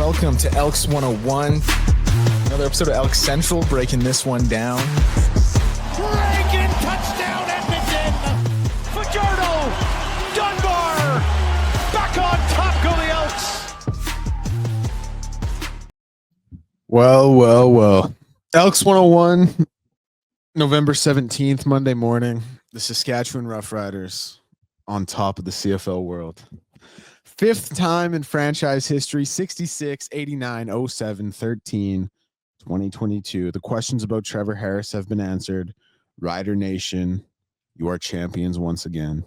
Welcome to Elks101. Another episode of Elks Central, breaking this one down. Reagan, touchdown Edmonton! Fajardo, Dunbar, back on top go the Elks! Well. Elks101, November 17th, Monday morning. The Saskatchewan Roughriders on top of the CFL world. Fifth time in franchise history, 66, 89, 07, 13, 2022. The questions about Trevor Harris have been answered. Rider Nation, you are champions once again.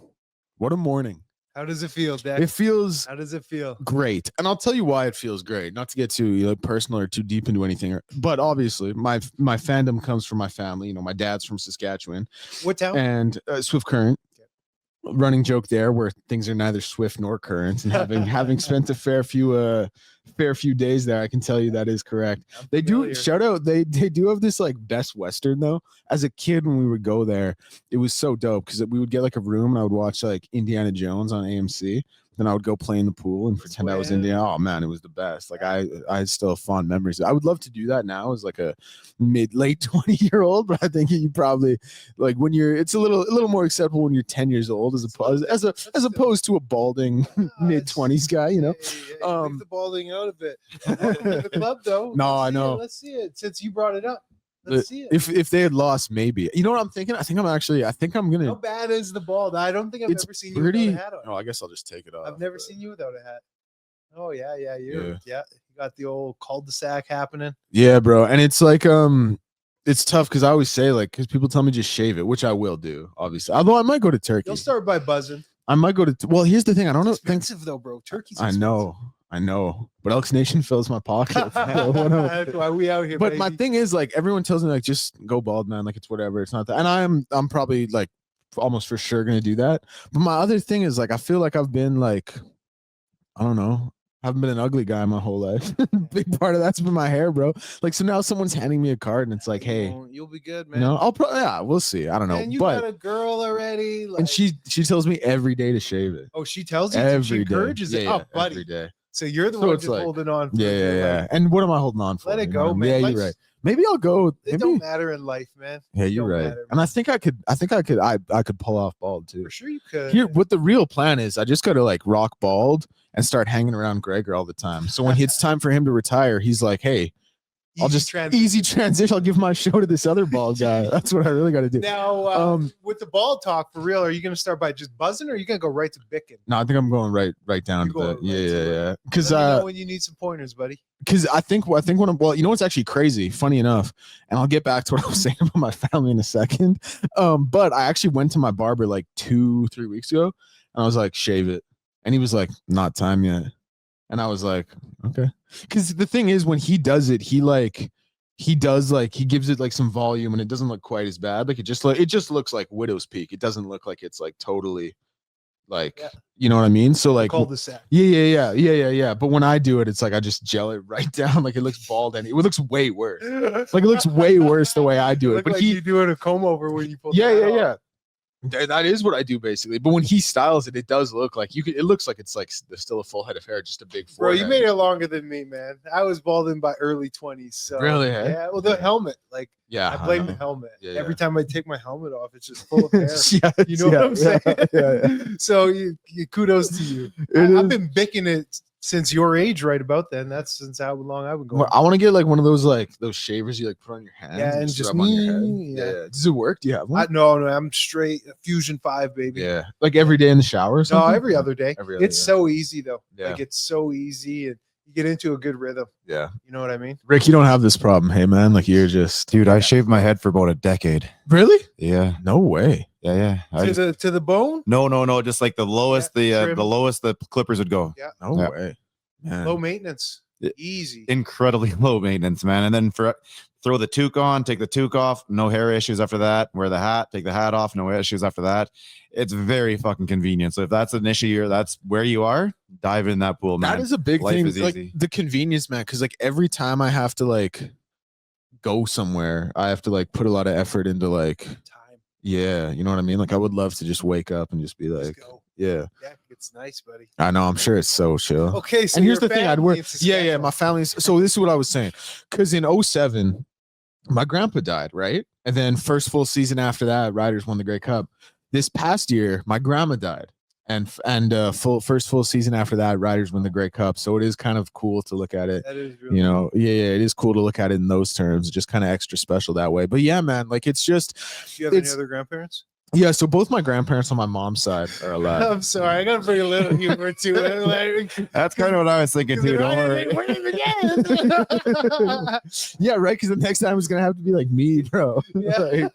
What a morning. How does it feel, Dex? It feels How does it feel? great. And I'll tell you why it feels great. Not to get too personal or too deep into anything, but obviously my fandom comes from my family. You know, my dad's from Saskatchewan. What town? And Swift Current. Running joke there where things are neither swift nor current, and having spent a fair few days there, I can tell you that is correct. They do shout out, they do have this like Best Western though. As a kid when we would go there, it was so dope because we would get like a room and I would watch like Indiana Jones on AMC. Then I would go play in the pool and pretend I was Indiana. Oh man, it was the best. Like I still have fond memories. I would love to do that now as like a late 20-year-old, but I think you probably like when it's a little more acceptable when you're 10 years old as opposed to a balding mid-20s guy, you know. Take the balding out of it. In the club though. No, I know. Let's see it. Since you brought it up. Let's see it. If they had lost, maybe. You know what I'm thinking? I think I'm gonna. How bad is the bald? I don't think I've ever seen you without a hat on. Oh, I guess I'll just take it off. I've never seen you without a hat. Oh yeah. You got the old cul-de-sac happening. Yeah, bro. And it's like it's tough because I always say like because people tell me just shave it, which I will do, obviously. Although I might go to Turkey. You'll start by buzzing. I might go to. Well, here's the thing. I don't know. Expensive though, bro. Turkey's expensive. I know, but ElksNation fills my pocket. That's why we out here. But baby. my thing is like everyone tells me like just go bald, man. Like it's whatever. It's not that. And I'm probably like almost for sure gonna do that. But my other thing is like I feel like I've been like I don't know. I haven't been an ugly guy my whole life. Big part of that's been my hair, bro. Like so now someone's handing me a card and it's like, hey, you'll be good, man. You know, I'll probably we'll see. I don't know. And you but got a girl already, like... and she tells me every day to shave it. Oh, she tells you every she encourages day. it. Yeah, Oh, buddy. every day. So you're the one that's like, holding on. For yeah. And what am I holding on for? Let it go, man. Yeah, you're right. Maybe I'll go. It don't matter in life, man. Yeah, you're right. Matter, and I think I could pull off bald too. For sure you could. Here, what the real plan is, I just got to like rock bald and start hanging around Gregor all the time. So when it's time for him to retire, he's like, hey, easy transition. I'll give my show to this other bald guy. That's what I really got to do. Now, with the bald talk for real, are you going to start by just buzzing, or are you going to go right to bicking? No, I think I'm going right down to the yeah. Because when you need some pointers, buddy. Because I think when you know what's actually crazy, funny enough, and I'll get back to what I was saying about my family in a second. But I actually went to my barber like 2-3 weeks ago, and I was like, shave it, and he was like, not time yet. And I was like, okay. Because the thing is, when he does it, he gives it like some volume and it doesn't look quite as bad. Like it just looks like widow's peak. It doesn't look like it's like totally like, you know what I mean? So like, cul-de-sac. Yeah. But when I do it, it's like, I just gel it right down. Like it looks bald and it looks way worse. Like it looks way worse the way I do it. But like you doing a comb over when you pull yeah. That is what I do basically. But when he styles it, it does look like it looks like it's like there's still a full head of hair, just a big forehead. Bro, you made it longer than me, man. I was balding by early 20s. So really? Yeah. Well, the helmet, like I blame the helmet. Yeah, Every time I take my helmet off, it's just full of hair. You know what I'm saying? Yeah. So you kudos to you. I've been bicking it since your age, right about then. That's since how long I've been going. Well, I want to get like one of those shavers you like put on your hands. Yeah, and just rub on your head. Yeah. Does it work? Do you have one? No, I'm straight Fusion 5, baby. Yeah. Like every day in the shower or something? No, every other day. It's so easy though. Yeah. Like it's so easy and you get into a good rhythm. Yeah. You know what I mean? Rick, you don't have this problem. Hey man, like you're just dude, I shaved my head for about a decade. Really? Yeah. No way. Yeah. To the bone? No, just like the lowest the lowest the clippers would go. Yeah. No way. Man. Low maintenance. Easy. Incredibly low maintenance, man. And then throw the toque on, take the toque off, no hair issues after that. Wear the hat, take the hat off, no issues after that. It's very fucking convenient. So if that's an issue, that's where you are, dive in that pool, man. That is a big thing. Is like easy. The convenience, man. Because like every time I have to like go somewhere, I have to like put a lot of effort into like time. Yeah, you know what I mean? Like I would love to just wake up and just be like, Yeah. Yeah, it's nice, buddy. I know. I'm sure it's so chill. Okay, so and here's the thing: I'd wear. Yeah, my family's. So this is what I was saying, because in 07, my grandpa died, right? And then first full season after that, Riders won the Grey Cup. This past year, my grandma died, and first full season after that, Riders won the Grey Cup. So it is kind of cool to look at it. That is really cool. It is cool to look at it in those terms. Just kind of extra special that way. But yeah, man, like it's just. Do you have any other grandparents? Yeah, so both my grandparents on my mom's side are alive. I'm sorry, I gotta bring a little humor to it. That's kind of what I was thinking too. Don't worry. Yeah, right. Because the next time it's gonna have to be like me, bro. Yeah.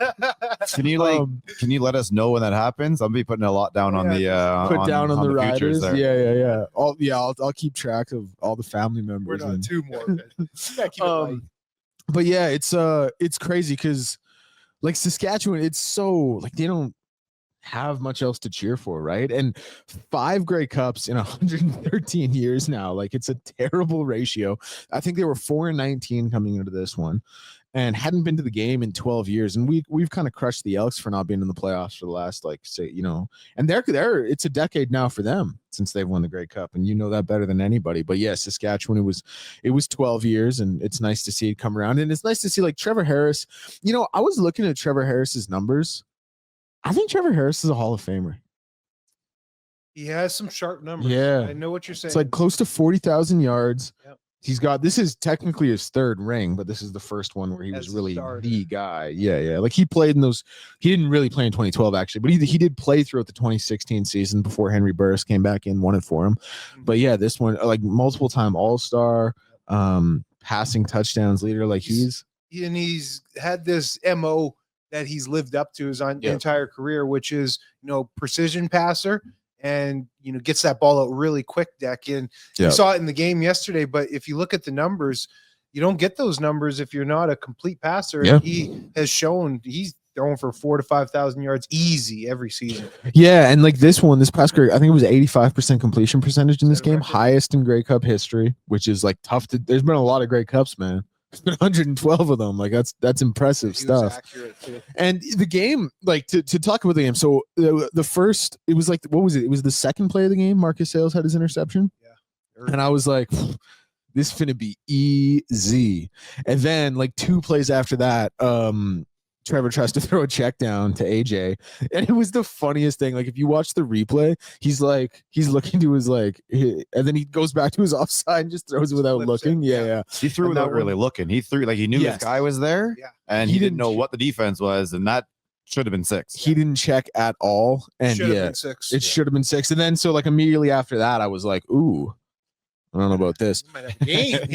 Can you let us know when that happens? I'll be putting a lot down on the on the Riders. there. Yeah. I'll keep track of all the family members. We're not too morbid. Yeah, keep it light. But yeah, it's crazy because. Like Saskatchewan, it's so like they don't have much else to cheer for, right? And 5 Grey Cups in 113 years now, like it's a terrible ratio. I think they were 4-19 coming into this one, and hadn't been to the game in 12 years. And we've kind of crushed the Elks for not being in the playoffs for the last and they're it's a decade now for them since they've won the Grey Cup, and you know that better than anybody. But yeah, Saskatchewan, it was 12 years, and it's nice to see it come around. And it's nice to see like Trevor Harris. I was looking at Trevor Harris's numbers. I think Trevor Harris is a Hall of Famer. He has some sharp numbers. Yeah, I know what you're saying. It's like close to 40,000 yards. Yep. He's got, this is technically his 3rd ring, but this is the first one where he was really the guy. Yeah. Like he played in those, he didn't really play in 2012 actually, but he did play throughout the 2016 season before Henry Burris came back in, won it for him. But yeah, this one, like multiple time All-Star, passing touchdowns leader. Like he's had this MO that he's lived up to his entire career, which is, precision passer. And gets that ball out really quick, Declan. You saw it in the game yesterday, but if you look at the numbers, you don't get those numbers if you're not a complete passer. Yeah. He has shown he's throwing for 4,000 to 5,000 yards easy every season. Yeah, and like this past Grey, I think it was 85% completion percentage in this game, highest in Grey Cup history, which is like tough to. There's been a lot of Grey Cups, man. There's been 112 of them. Like that's impressive stuff. And the game, like to talk about the game. So the first, it was like, what was it? It was the second play of the game. Marcus Sales had his interception. Yeah. And I was like, this finna be easy. And then like 2 plays after that, Trevor tries to throw a check down to AJ, and it was the funniest thing. Like if you watch the replay, he's looking to his and then he goes back to his offside and just throws it without looking. Yeah. He threw without really looking. He threw like he knew his guy was there, and he didn't know what the defense was, and that should have been 6. He didn't check at all, and it should have been 6. And then so like immediately after that, I was like, ooh. I don't know about this.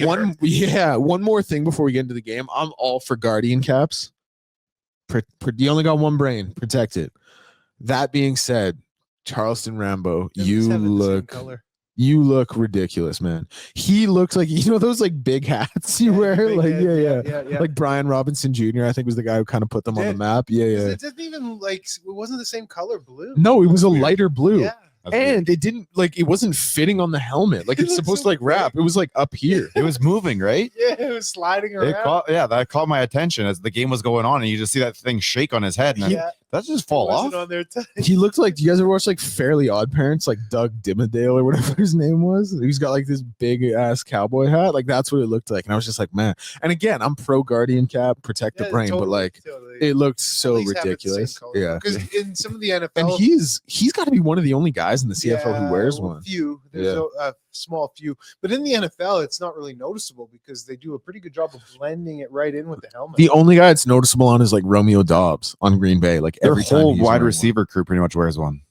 One more thing before we get into the game. I'm all for Guardian caps. You only got one brain. Protect it. That being said, Charleston Rambo, you look ridiculous, man. He looks like those like big hats you wear, like like Brian Robinson Jr. I think was the guy who kind of put them on the map. It didn't even it wasn't the same color blue. No, it was a lighter blue. Yeah. And it didn't it wasn't fitting on the helmet. Like it's supposed to wrap. It was like up here. It was moving, right? Yeah, it was sliding around. That caught my attention as the game was going on, and you just see that thing shake on his head, and that just fall off. On there he looked like. Do you guys ever watch like Fairly Odd Parents, like Doug Dimmadale or whatever his name was? He's got like this big ass cowboy hat. Like that's what it looked like, and I was just like, man. And again, I'm pro Guardian cap, protect the brain, but like it looked so ridiculous. Yeah, because in some of the NFL, and he's got to be one of the only guys in the CFL who wears one. There's a small few, but in the NFL, it's not really noticeable because they do a pretty good job of blending it right in with the helmet. The only guy it's noticeable on is like Romeo Dobbs on Green Bay. Like every whole wide receiver crew pretty much wears one.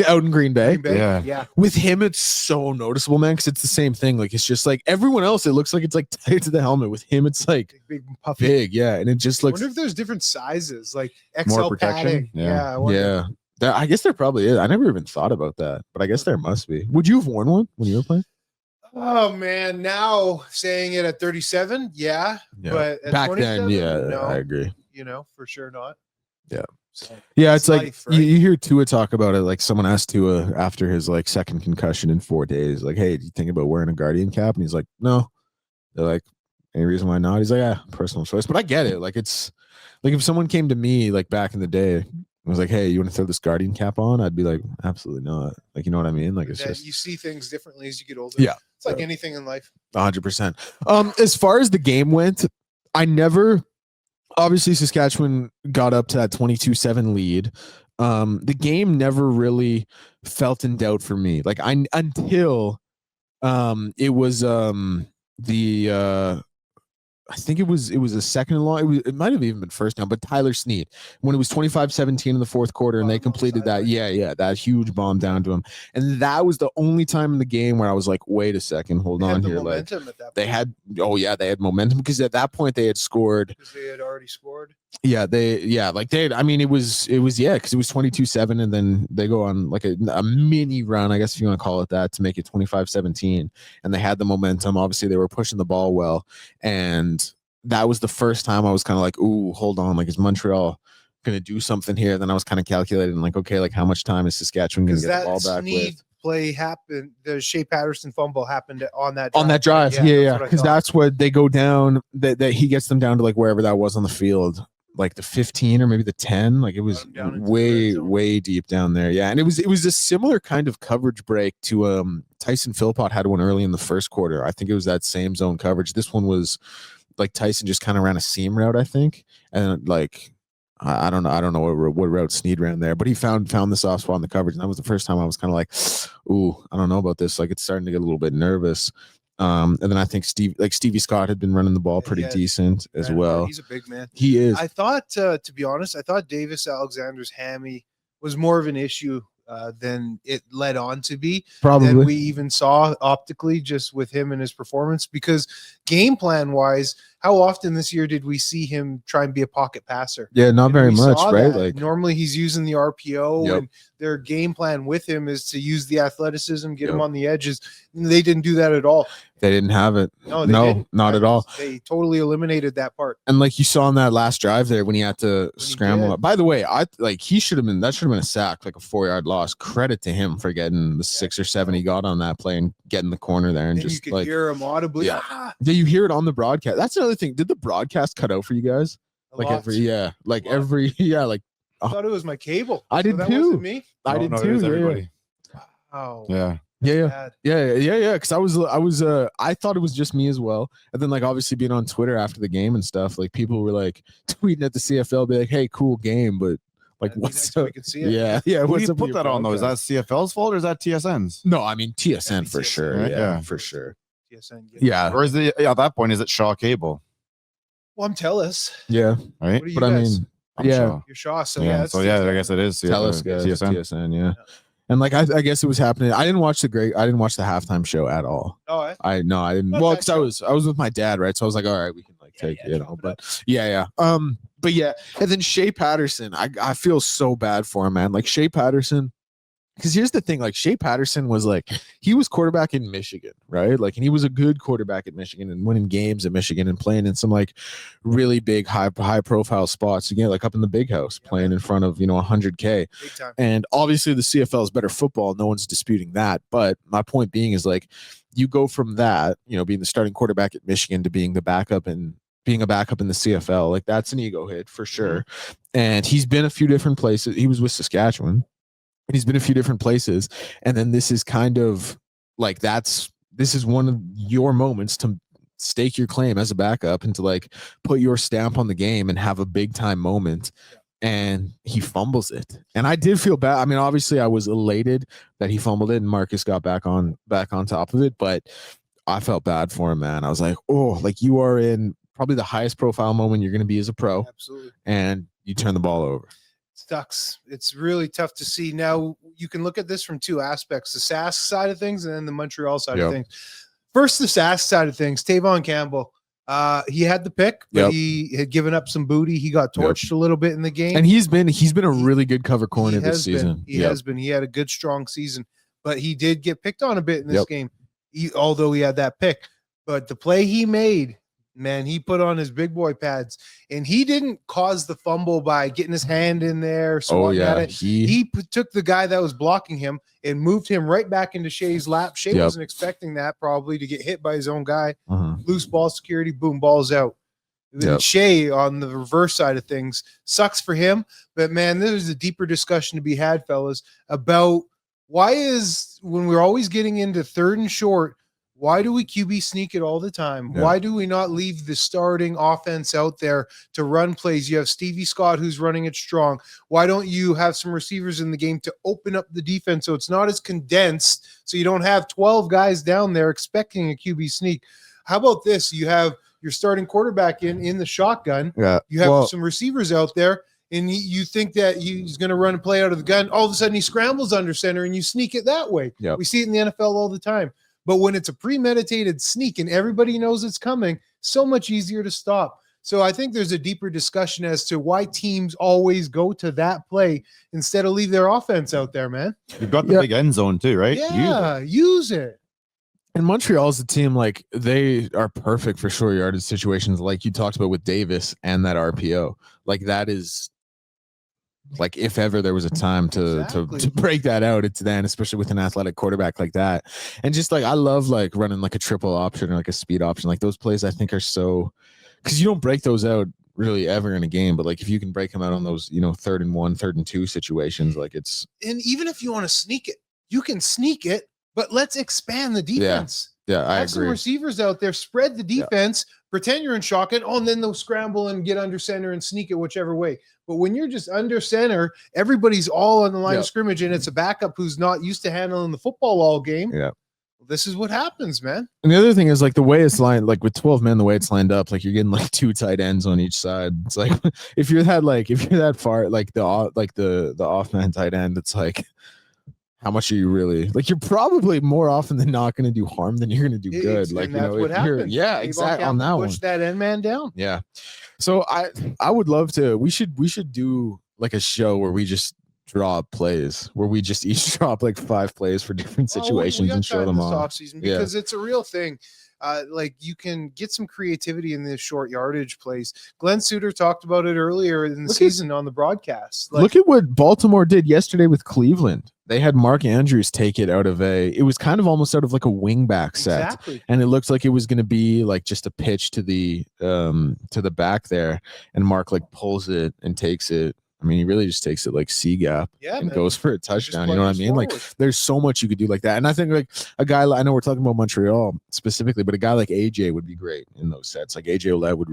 Out in Green Bay. Yeah. With him, it's so noticeable, man, because it's the same thing. Like it's just like everyone else, it looks like it's like tied to the helmet. With him, it's like big puffy. Yeah, and it just looks. I wonder if there's different sizes, like XL more protection. Padding. Yeah. I guess there probably is. I never even thought about that, but I guess there must be. Would you have worn one when you were playing? Oh man, now saying it at 37, but at back then, no, I agree. For sure not. Yeah. So, it's like life, right? you hear Tua talk about it. Like someone asked Tua after his like second concussion in 4 days, like, "Hey, do you think about wearing a Guardian cap?" And he's like, "No." They're like, "Any reason why not?" He's like, "Yeah, personal choice." But I get it. Like it's like if someone came to me like back in the day was like, hey, you want to throw this Guardian cap on? I'd be like, absolutely not. Like, you know what I mean? Like, it's just, you see things differently as you get older. Yeah. It's like anything in life. 100%. As far as the game went, obviously Saskatchewan got up to that 22-7 lead. The game never really felt in doubt for me. Like until it was I think it was a second and long. It might have even been first down, but Tyler Snead, when it was 25-17 in the fourth quarter, and they completed that. Yeah, that huge bomb down to him. And that was the only time in the game where I was like, wait a second, hold on here. Like they had momentum because at that point they had scored. Because they had already scored. Yeah, I mean, it was because it was 22-7, and then they go on like a mini run, I guess if you want to call it that, to make it 25-17, and they had the momentum. Obviously, they were pushing the ball well, and that was the first time I was kind of like, ooh, hold on, like, is Montreal gonna do something here? Then I was kind of calculating, like, okay, like how much time is Saskatchewan gonna get the ball back with? Play happened. The Shea Patterson fumble happened on that drive. Yeah, because that's what they go down. That he gets them down to like wherever that was on the field, like the 15 or maybe the 10. Like it was way deep down there. Yeah, and it was a similar kind of coverage break to Tyson Philpott had one early in the first quarter. I think it was that same zone coverage. This one was like Tyson just kind of ran a seam route, I think, and like. I don't know what route Snead ran there, but he found the soft spot in the coverage, and that was the first time I was kind of like, "Ooh, I don't know about this." Like it's starting to get a little bit nervous. And then I think Stevie Scott had been running the ball pretty decent as well. He's a big man. He is. I thought, to be honest, Davis Alexander's hammy was more of an issue than it led on to be. Probably. Than we even saw optically just with him and his performance, because game plan wise, how often this year did we see him try and be a pocket passer? Yeah, not very much, right? Like normally he's using the RPO, and their game plan with him is to use the athleticism, get him on the edges. They didn't do that at all. They didn't have it. No, not at all. They totally eliminated that part. And like you saw on that last drive there when he had to scramble up. By the way, that should have been a sack, like a 4-yard loss. Credit to him for getting the 6 or 7 he got on that play and getting the corner there, and just you could hear him audibly. Yeah, you hear it on the broadcast. That's another thing. Did the broadcast cut out for you guys? I thought it was my cable. I did too. Me? I did too. Everybody. Wow. Yeah. Because I thought it was just me as well. And then like obviously being on Twitter after the game and stuff, like people were like tweeting at the CFL, be like, "Hey, cool game," but like what's up? Yeah. What do you put that on though? Is that CFL's fault or is that TSN's? No, I mean TSN for sure. Right? Yeah, for sure. TSN. Yeah. Or is it at that point? Is it Shaw Cable? Well, I'm TELUS. Yeah. Right. But I mean, Shaw. You're Shaw. So I guess it is TELUS. TSN. Yeah. And like I guess it was happening. I didn't watch the halftime show at all. Oh, I didn't. Well, because I was with my dad, right? So I was like, all right, we can like take but yeah. But yeah, and then Shea Patterson, I feel so bad for him, man. Like Shea Patterson, because here's the thing, like Shea Patterson was like, he was quarterback in Michigan, right? Like, and he was a good quarterback at Michigan and winning games at Michigan and playing in some like really big high profile spots again, like up in the big house, playing in front of 100K. And obviously the CFL is better football, no one's disputing that. But my point being is like, you go from that, being the starting quarterback at Michigan to being the backup and being a backup in the CFL, like that's an ego hit for sure. And he's been a few different places. He was with Saskatchewan. And he's been a few different places. And then this is kind of like, this is one of your moments to stake your claim as a backup and to like put your stamp on the game and have a big time moment. And he fumbles it. And I did feel bad. I mean, obviously I was elated that he fumbled it and Marcus got back on top of it, but I felt bad for him, man. I was like, oh, like you are in probably the highest profile moment you're going to be as a pro. Absolutely. And you turn the ball over. Sucks. It's really tough to see. Now you can look at this from two aspects: the Sask side of things and then the Montreal side of things. First, the Sask side of things. Tavon Campbell, he had the pick, but he had given up some booty. He got torched a little bit in the game, and he's been a really good cover corner this season. He has been. He had a good strong season, but he did get picked on a bit in this game, although he had that pick. But the play he made, man, he put on his big boy pads, and he didn't cause the fumble by getting his hand in there. So he took the guy that was blocking him and moved him right back into Shea's lap. Shea wasn't expecting that, probably, to get hit by his own guy. Loose ball security, boom, ball's out. Then Shea on the reverse side of things sucks for him. But man, there's a deeper discussion to be had, fellas, about why is when we're always getting into 3rd and short, why do we QB sneak it all the time? Yeah. Why do we not leave the starting offense out there to run plays? You have Stevie Scott who's running it strong. Why don't you have some receivers in the game to open up the defense so it's not as condensed, so you don't have 12 guys down there expecting a QB sneak? How about this? You have your starting quarterback in the shotgun. Yeah. You have some receivers out there, and you think that he's going to run and play out of the gun. All of a sudden, he scrambles under center, and you sneak it that way. Yep. We see it in the NFL all the time. But when it's a premeditated sneak and everybody knows it's coming, so much easier to stop. So I think there's a deeper discussion as to why teams always go to that play instead of leave their offense out there, man. You've got the big end zone too, right? Yeah, use it. And Montreal's a team, like, they are perfect for short yardage situations, like you talked about with Davis and that RPO. Like, that is, like, if ever there was a time to break that out, it's then, especially with an athletic quarterback like that. And just, like, I love, like, running, like, a triple option or, like, a speed option. Like, those plays I think are so, because you don't break those out really ever in a game, but, like, if you can break them out on those, 3rd and 1, 3rd and 2 situations, like, it's. And even if you want to sneak it, you can sneak it. But let's expand the defense. Yeah, I have agree. Some receivers out there, spread the defense, pretend you're in shotgun, and then they'll scramble and get under center and sneak it whichever way. But when you're just under center, everybody's all on the line of scrimmage, and it's a backup who's not used to handling the football all game. Yeah. This is what happens, man. And the other thing is, like, the way it's lined, like with 12 men, the way it's lined up, like you're getting like 2 tight ends on each side. It's like if you're that far, like the off man tight end, it's like, how much are you really, like, you're probably more often than not going to do harm than you're going to do good. Like, that's what happens. Yeah, exactly. On that one, push that end man down. Yeah. So I would love to. We should do like a show where we just draw plays, where we just each drop like 5 plays for different situations and show them off. Because it's a real thing. Like, you can get some creativity in this short yardage plays. Glenn Suter talked about it earlier in the season on the broadcast. Look at what Baltimore did yesterday with Cleveland. They had Mark Andrews take it out of it was kind of almost out of like a wing back set. Exactly. And it looked like it was going to be like just a pitch to the back there. And Mark like pulls it and takes it. I mean, he really just takes it like C gap and goes for a touchdown. You know what I mean? Forward. Like, there's so much you could do like that. And I think like a guy, I know we're talking about Montreal specifically, but a guy like AJ would be great in those sets. Like AJ Ouellette would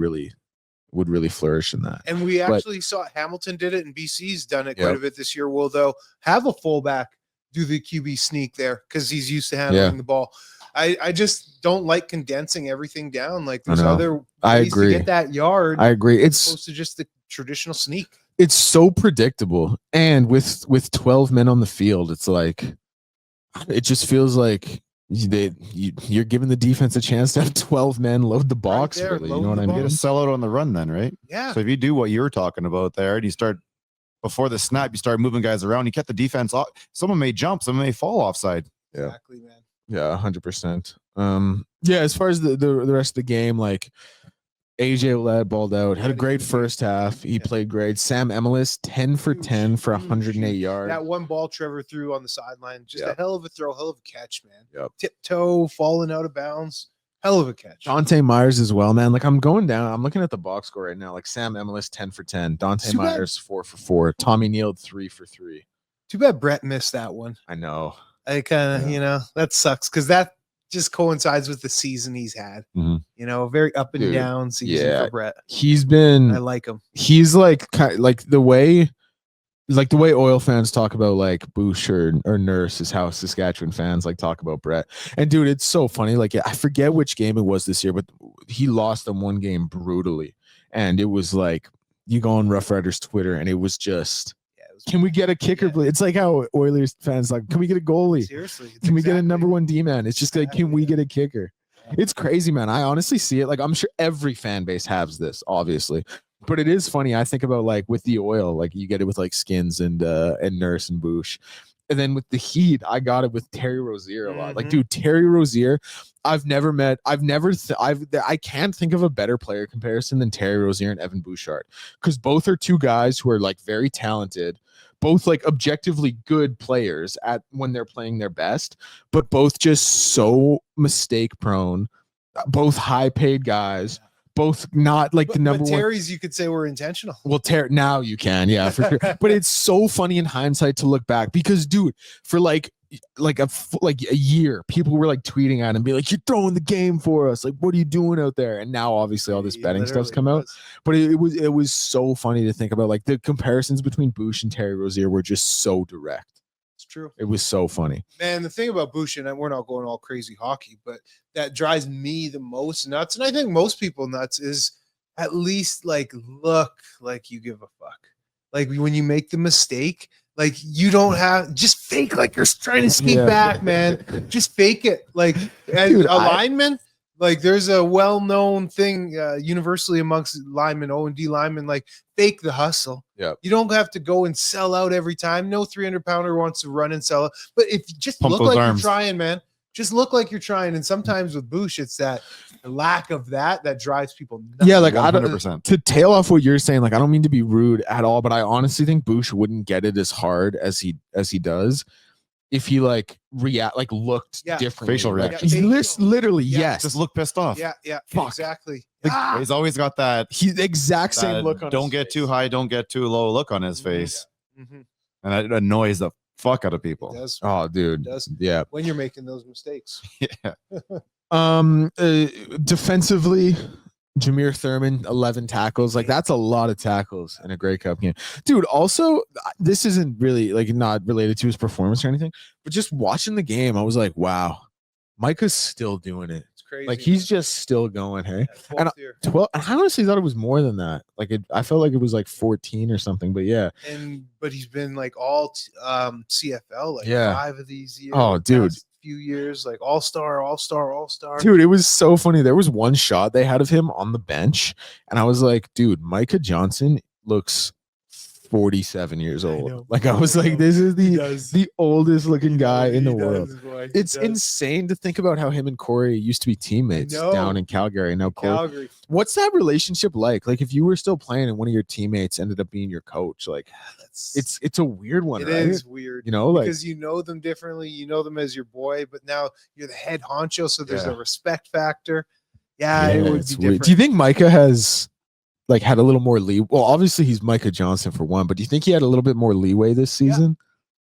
really flourish in that. And we actually saw Hamilton did it, and BC's done it quite a bit this year. Will, though, have a fullback do the QB sneak there because he's used to handling the ball. I just don't like condensing everything down. Like, there's other ways to get that yard. I agree. It's opposed to just the traditional sneak. It's so predictable. And with 12 men on the field, it's like, it just feels like you're giving the defense a chance to have 12 men load the box. Right there, really, you know what I mean? You get a sellout on the run then, right? Yeah. So if you do what you were talking about there, and you start before the snap, you start moving guys around, you kept the defense off. Someone may jump, someone may fall offside. Yeah. Exactly, man. Yeah, 100%. Yeah, as far as the rest of the game, like AJ Ouellette balled out, had a great first half. He played great. Sam Emelis, 10 for 10 for 108 yards. That one ball Trevor threw on the sideline, just a hell of a throw, hell of a catch, man. Yep. Tiptoe, falling out of bounds. Hell of a catch. Dante Myers as well, man. Like, I'm going down. I'm looking at the box score right now. Like, Sam Emelis, 10 for 10. Dante Myers, 4 for 4. Tommy Neal, 3 for 3. Too bad Brett missed that one. I know. I kind of, that sucks because that just coincides with the season he's had. Mm-hmm. A very up and down season for Brett. I like him. He's like the way oil fans talk about like Bush or Nurse is how Saskatchewan fans like talk about Brett. And dude, it's so funny. Like, I forget which game it was this year, but he lost them one game brutally. And it was like, you go on Roughriders Twitter and it was just, can we get a kicker? Yeah. It's like how Oilers fans like, can we get a goalie? Seriously. Can we get a number 1 D-man? It's just like, can we get a kicker? It's crazy, man. I honestly see it. Like, I'm sure every fan base has this, obviously. But it is funny. I think about like with the Oil, like you get it with like Skins and Nurse and Bush. And then with the Heat, I got it with Terry Rozier a lot. Like, dude, Terry Rozier, I can't think of a better player comparison than Terry Rozier and Evan Bouchard, because both are 2 guys who are like very talented, both like objectively good players at when they're playing their best, but both just so mistake prone, both high paid guys, both not like the number but one. Terry's, you could say, were intentional. Well, now you can, yeah, for sure. But it's so funny in hindsight to look back because, dude, for like a year, people were like tweeting at him, be like, "You're throwing the game for us. Like, what are you doing out there?" And now, obviously, all this betting stuff's come out. But it was so funny to think about. Like the comparisons between Bush and Terry Rozier were just so direct. It's true. It was so funny. Man, the thing about Bush, and we're not going all crazy hockey, but that drives me the most nuts, and I think most people nuts, is at least like look like you give a fuck. Like when you make the mistake. Like you don't have just fake like you're trying to skate back, man. Just fake it. Like dude, a lineman, like there's a well-known thing universally amongst linemen, O&D linemen, like fake the hustle. Yeah. You don't have to go and sell out every time. No 300-pounder wants to run and sell it. But if you just look like you're trying, man. Just look like you're trying. And sometimes with Bush, it's that lack of that drives people nuts. Yeah, like 100%. To tail off what you're saying, like I don't mean to be rude at all, but I honestly think Bush wouldn't get it as hard as he does if he like looked different. Facial reaction. Literally, yes. Just look pissed off. Yeah, Fuck. Exactly. Like, he's always got that exact same look on don't get too high, don't get too low look on his face. Mm-hmm. And that annoys the fuck out of people. It does. Oh, dude. It does. Yeah. When you're making those mistakes. Yeah. Defensively, Jameer Thurman, 11 tackles. Like that's a lot of tackles in a Grey Cup game. Dude, also, this isn't really like not related to his performance or anything, but just watching the game, I was like, wow, Micah's still doing it. It's crazy. Like he's just still going, hey. Yeah, And 12, I honestly thought it was more than that. Like I felt like it was like 14 or something, but yeah. But he's been like all CFL, like 5 of these years. Oh, dude. Few years, like all-star. Dude, it was so funny. There was one shot they had of him on the bench, and I was like, dude, Micah Johnson looks 47 years old. Like I was like, this is the oldest looking guy in the world. It's insane to think about how him and Corey used to be teammates down in Calgary. Now Corey, what's that relationship like? Like if you were still playing and one of your teammates ended up being your coach, like it's a weird one. It right? is weird, you know, like because you know them differently. You know them as your boy, but now you're the head honcho, so there's a respect factor. Yeah, it would be different. Weird. Do you think Micah has like had a little more leeway? Well, obviously he's Micah Johnson for one, but do you think he had a little bit more leeway this season?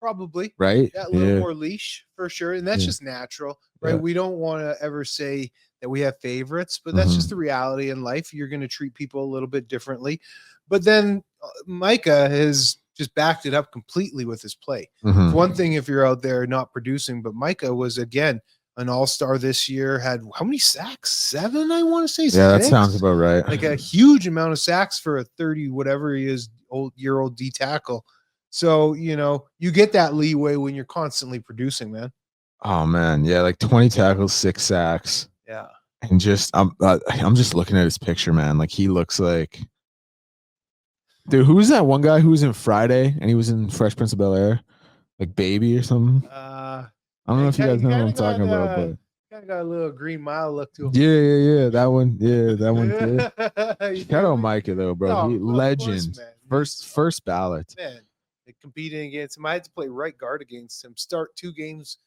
Probably. Right? Yeah, a little more leash for sure. And that's just natural, right? We don't want to ever say that we have favorites, but that's just the reality in life. You're going to treat people a little bit differently. But then Micah has just backed it up completely with his play. It's one thing if you're out there not producing, but Micah was, again, an all-star this year, had how many sacks? 7, I want to say. Yeah, 6? That sounds about right. Like a huge amount of sacks for a 30, whatever he is, year-old D tackle. So, you know, you get that leeway when you're constantly producing, man. Oh man, yeah, like 20 tackles, 6 sacks. Yeah. And just I'm just looking at his picture, man. Like he looks like, dude, who was that one guy who was in Friday and he was in Fresh Prince of Bel-Air? Like Baby or something? I don't know if you guys know what I'm talking about, but kind of got a little Green Mile look to him. Yeah. That one. Yeah, that one too. Shout out Micah though, bro. Legend. Course, first ballot. Man, competing against him. I had to play right guard against him. Start 2 games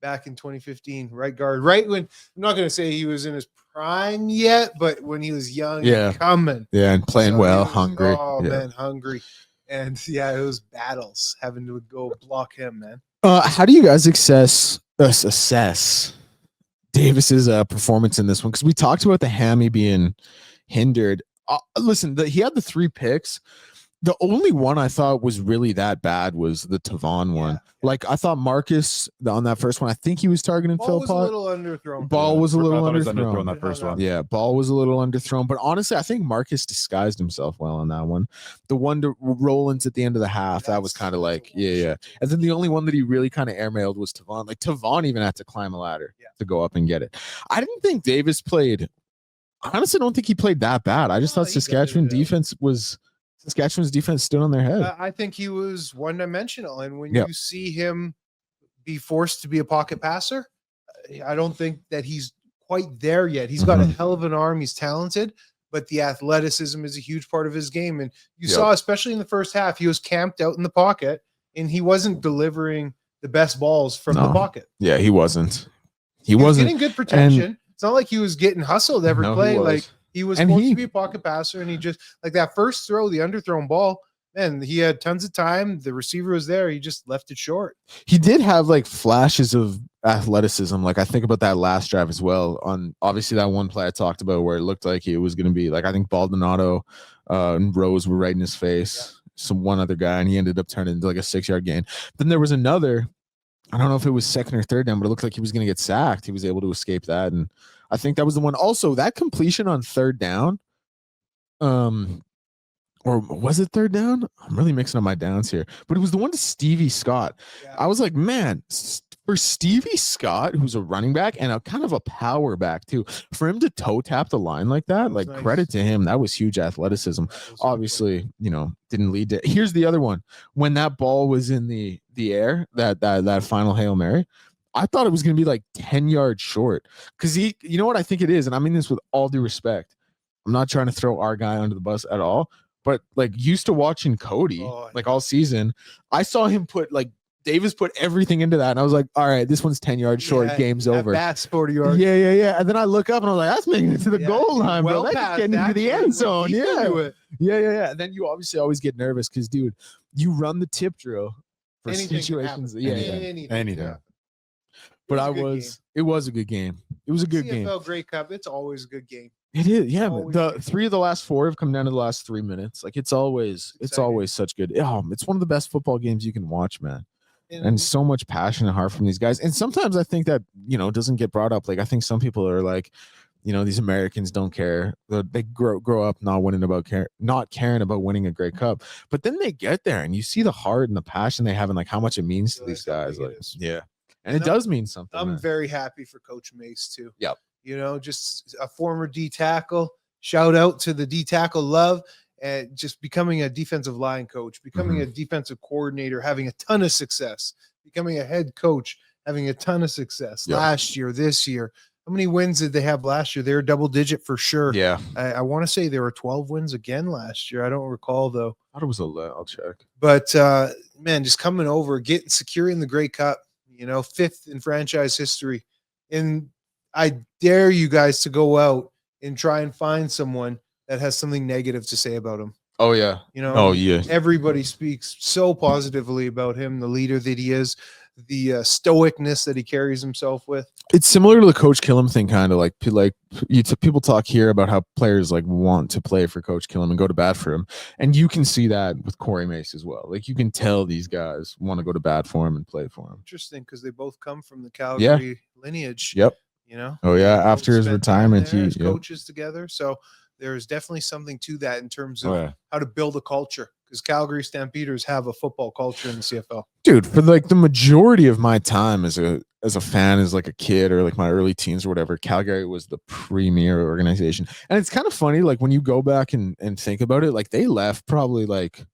back in 2015. Right guard. Right when, I'm not going to say he was in his prime yet, but when he was young and coming. Yeah, and playing well, hungry. Oh, man, hungry. And yeah, it was battles having to go block him, man. How do you guys assess Davis's performance in this one? Because we talked about the hammy being hindered. Listen, he had the 3 picks. The only one I thought was really that bad was the Tavon one. Like I thought Marcus on that first one, I think he was targeting Phil Pot. Ball was a little underthrown. Ball was a little underthrown. That first one. Yeah, ball was a little underthrown. But honestly, I think Marcus disguised himself well on that one. The one to Rollins at the end of the half, that was kind of like, yeah. And then the only one that he really kind of airmailed was Tavon. Like Tavon even had to climb a ladder to go up and get it. I didn't think Davis played. I honestly don't think he played that bad. I just thought Saskatchewan's defense stood on their head. I think he was one-dimensional, and when you see him be forced to be a pocket passer, I don't think that he's quite there yet. He's got a hell of an arm. He's talented, but the athleticism is a huge part of his game. And you saw, especially in the first half, he was camped out in the pocket, and he wasn't delivering the best balls from the pocket. Yeah, he wasn't. He was wasn't getting good protection. It's not like he was getting hustled every play. Like He was supposed to be a pocket passer, and he just like that first throw, the underthrown ball. Man, he had tons of time. The receiver was there. He just left it short. He did have like flashes of athleticism. Like I think about that last drive as well. On obviously that one play I talked about where it looked like it was going to be like I think Baldonado and Rose were right in his face. Some one other guy, and he ended up turning into like a 6-yard gain. Then there was another. I don't know if it was second or third down, but it looked like he was going to get sacked. He was able to escape that, and I think that was the one. Also, that completion on third down. Or was it third down? I'm really mixing up my downs here. But it was the one to Stevie Scott. Yeah. I was like, man, for Stevie Scott, who's a running back and a kind of a power back too, for him to toe tap the line like that, like nice. Credit to him. That was huge athleticism. Obviously, didn't lead to. Here's the other one. When that ball was in the air, that final Hail Mary, I thought it was going to be like 10 yards short. Because you know what I think it is? And I mean this with all due respect. I'm not trying to throw our guy under the bus at all. But like used to watching Cody like all season, I saw him put like Davis put everything into that, and I was like, all right, this one's 10 yards short, game's over. That's 40 yards. Yeah. And then I look up and I was like, that's making it to the goal line, bro. That's just getting into the end zone. Yeah. And then you obviously always get nervous because, dude, you run the tip drill for situations. Anything. But it was a good game. It was a good game. CFL Grey Cup, it's always a good game. It is, yeah. But the 3 of the last 4 have come down to the last 3 minutes. Like it's always such good. It's one of the best football games you can watch, man. And so much passion and heart from these guys. And sometimes I think that doesn't get brought up. Like I think some people are like, these Americans don't care. They grow up not caring about winning a Grey Cup. But then they get there, and you see the heart and the passion they have, and like how much it means to these guys. Like, yeah. And it does mean something. I'm very happy for Coach Mace too. Yep. Just a former D tackle. Shout out to the D tackle love, and just becoming a defensive line coach, becoming a defensive coordinator, having a ton of success, becoming a head coach, having a ton of success last year, this year. How many wins did they have last year? They were double digit for sure. Yeah. I want to say there were 12 wins again last year. I don't recall though. I thought it was 11. I'll check. But man, just coming over, securing the Grey Cup, 5th in franchise history. And I dare you guys to go out and try and find someone that has something negative to say about him. Oh, yeah. Everybody speaks so positively about him, the leader that he is, the stoicness that he carries himself with. It's similar to the Coach Killam thing, kind of like people talk here about how players like want to play for Coach Killam and go to bat for him. And you can see that with Corey Mace as well. Like you can tell these guys want to go to bat for him and play for him. Interesting, because they both come from the Calgary lineage. Yep. Oh yeah, after his retirement, he coaches together. So there's definitely something to that in terms of how to build a culture, because Calgary Stampeders have a football culture in the CFL. Dude, for like the majority of my time as a fan, as like a kid or like my early teens or whatever, Calgary was the premier organization. And it's kind of funny, like when you go back and think about it, like they left probably like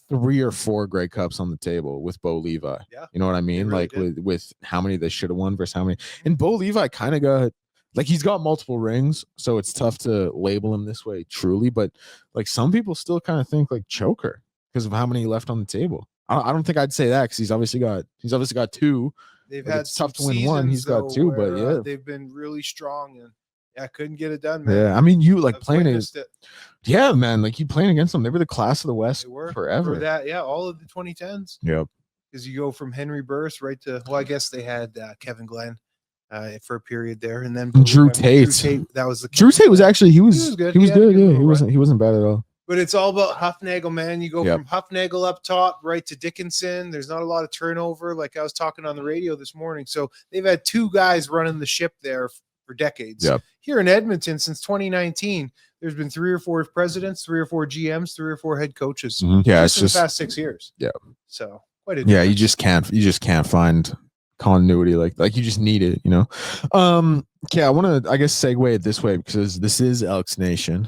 3 or 4 Grey Cups on the table with Bo Levi. Yeah. You know what I mean? Really like with how many they should have won versus how many. And Bo Levi kind of got like he's got multiple rings, so it's tough to label him this way truly. But like some people still kind of think like choker because of how many left on the table. I don't think I'd say that because he's obviously got 2. They've had it's tough to win 1. He's got 2, but yeah, they've been really strong and couldn't get it done, man. Yeah, I mean, you like playing it. Yeah, man, like you playing against them. They were the class of the West forever. All of the 2010s. Yep. Because you go from Henry Burris right to I guess they had Kevin Glenn for a period there, and then Drew Tate. That was Drew Tate was actually he was good. Yeah, he wasn't bad at all. But it's all about Huffnagel, man. You go from Huffnagel up top right to Dickinson. There's not a lot of turnover, like I was talking on the radio this morning. So they've had 2 guys running the ship there for decades. Yep. Here in Edmonton since 2019, there's been 3 or 4 presidents, 3 or 4 GMs, 3 or 4 head coaches. Mm-hmm. Yeah, it's just in the past 6 years. Yeah. So quite a difference. You just can't find continuity like you just need it, I want to segue it this way because this is Elks Nation.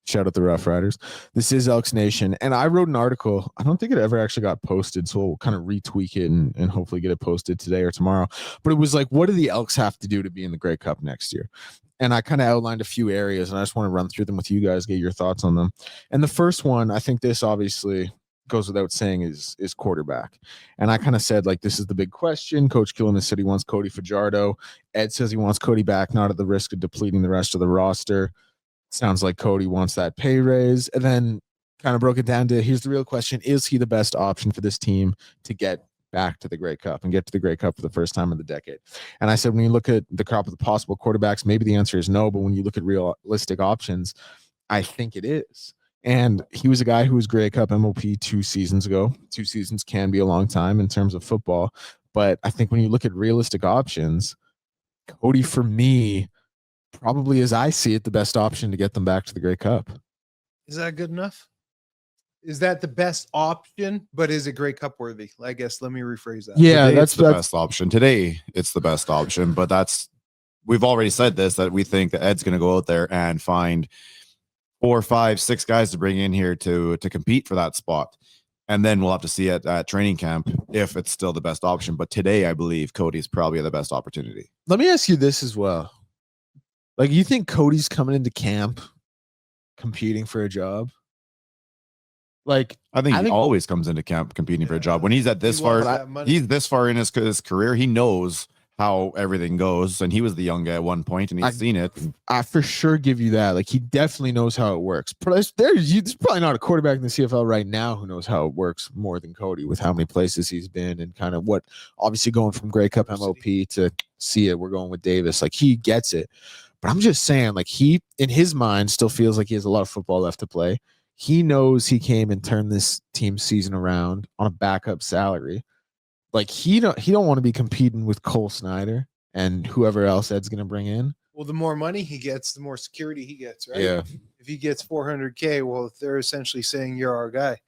Shout out the Roughriders. This is Elks Nation, and I wrote an article. I don't think it ever actually got posted, so we'll kind of retweak it and hopefully get it posted today or tomorrow. But it was like, what do the Elks have to do to be in the Grey Cup next year? And I kind of outlined a few areas, and I just want to run through them with you guys, get your thoughts on them. And the first one, I think this obviously goes without saying, is quarterback. And I kind of said, like, this is the big question. Coach Killam has said he wants Cody Fajardo. Ed says he wants Cody back, not at the risk of depleting the rest of the roster. Sounds like Cody wants that pay raise. And then kind of broke it down to, here's the real question. Is he the best option for this team to get back to the Grey Cup and get to the Grey Cup for the first time in the decade? And I said, when you look at the crop of the possible quarterbacks, maybe the answer is no. But when you look at realistic options, I think it is. And he was a guy who was Grey Cup MOP 2 seasons ago. 2 seasons can be a long time in terms of football. But I think when you look at realistic options, Cody, for me, probably, as I see it, the best option to get them back to the Grey Cup. Is that good enough? Is that the best option? But is it Grey Cup worthy? I guess let me rephrase that. Yeah, today that's the best option. Today, it's the best option. But we've already said this, that we think that Ed's going to go out there and find 4, 5, 6 guys to bring in here to compete for that spot. And then we'll have to see at training camp if it's still the best option. But today, I believe Cody's probably the best opportunity. Let me ask you this as well. Like, you think Cody's coming into camp competing for a job? Like, I think he always comes into camp competing for a job. When he's at this far, he's this far in his career, he knows how everything goes. And he was the young guy at one point, and he's seen it. I for sure give you that. Like, he definitely knows how it works. There's probably not a quarterback in the CFL right now who knows how it works more than Cody, with how many places he's been and kind of what, obviously going from Grey Cup MOP to see it. We're going with Davis. Like, he gets it. But I'm just saying, like, he, in his mind, still feels like he has a lot of football left to play. He knows he came and turned this team's season around on a backup salary. Like, he don't want to be competing with Cole Snyder and whoever else Ed's going to bring in. Well, the more money he gets, the more security he gets, right? Yeah. If he gets $400K, well, they're essentially saying you're our guy.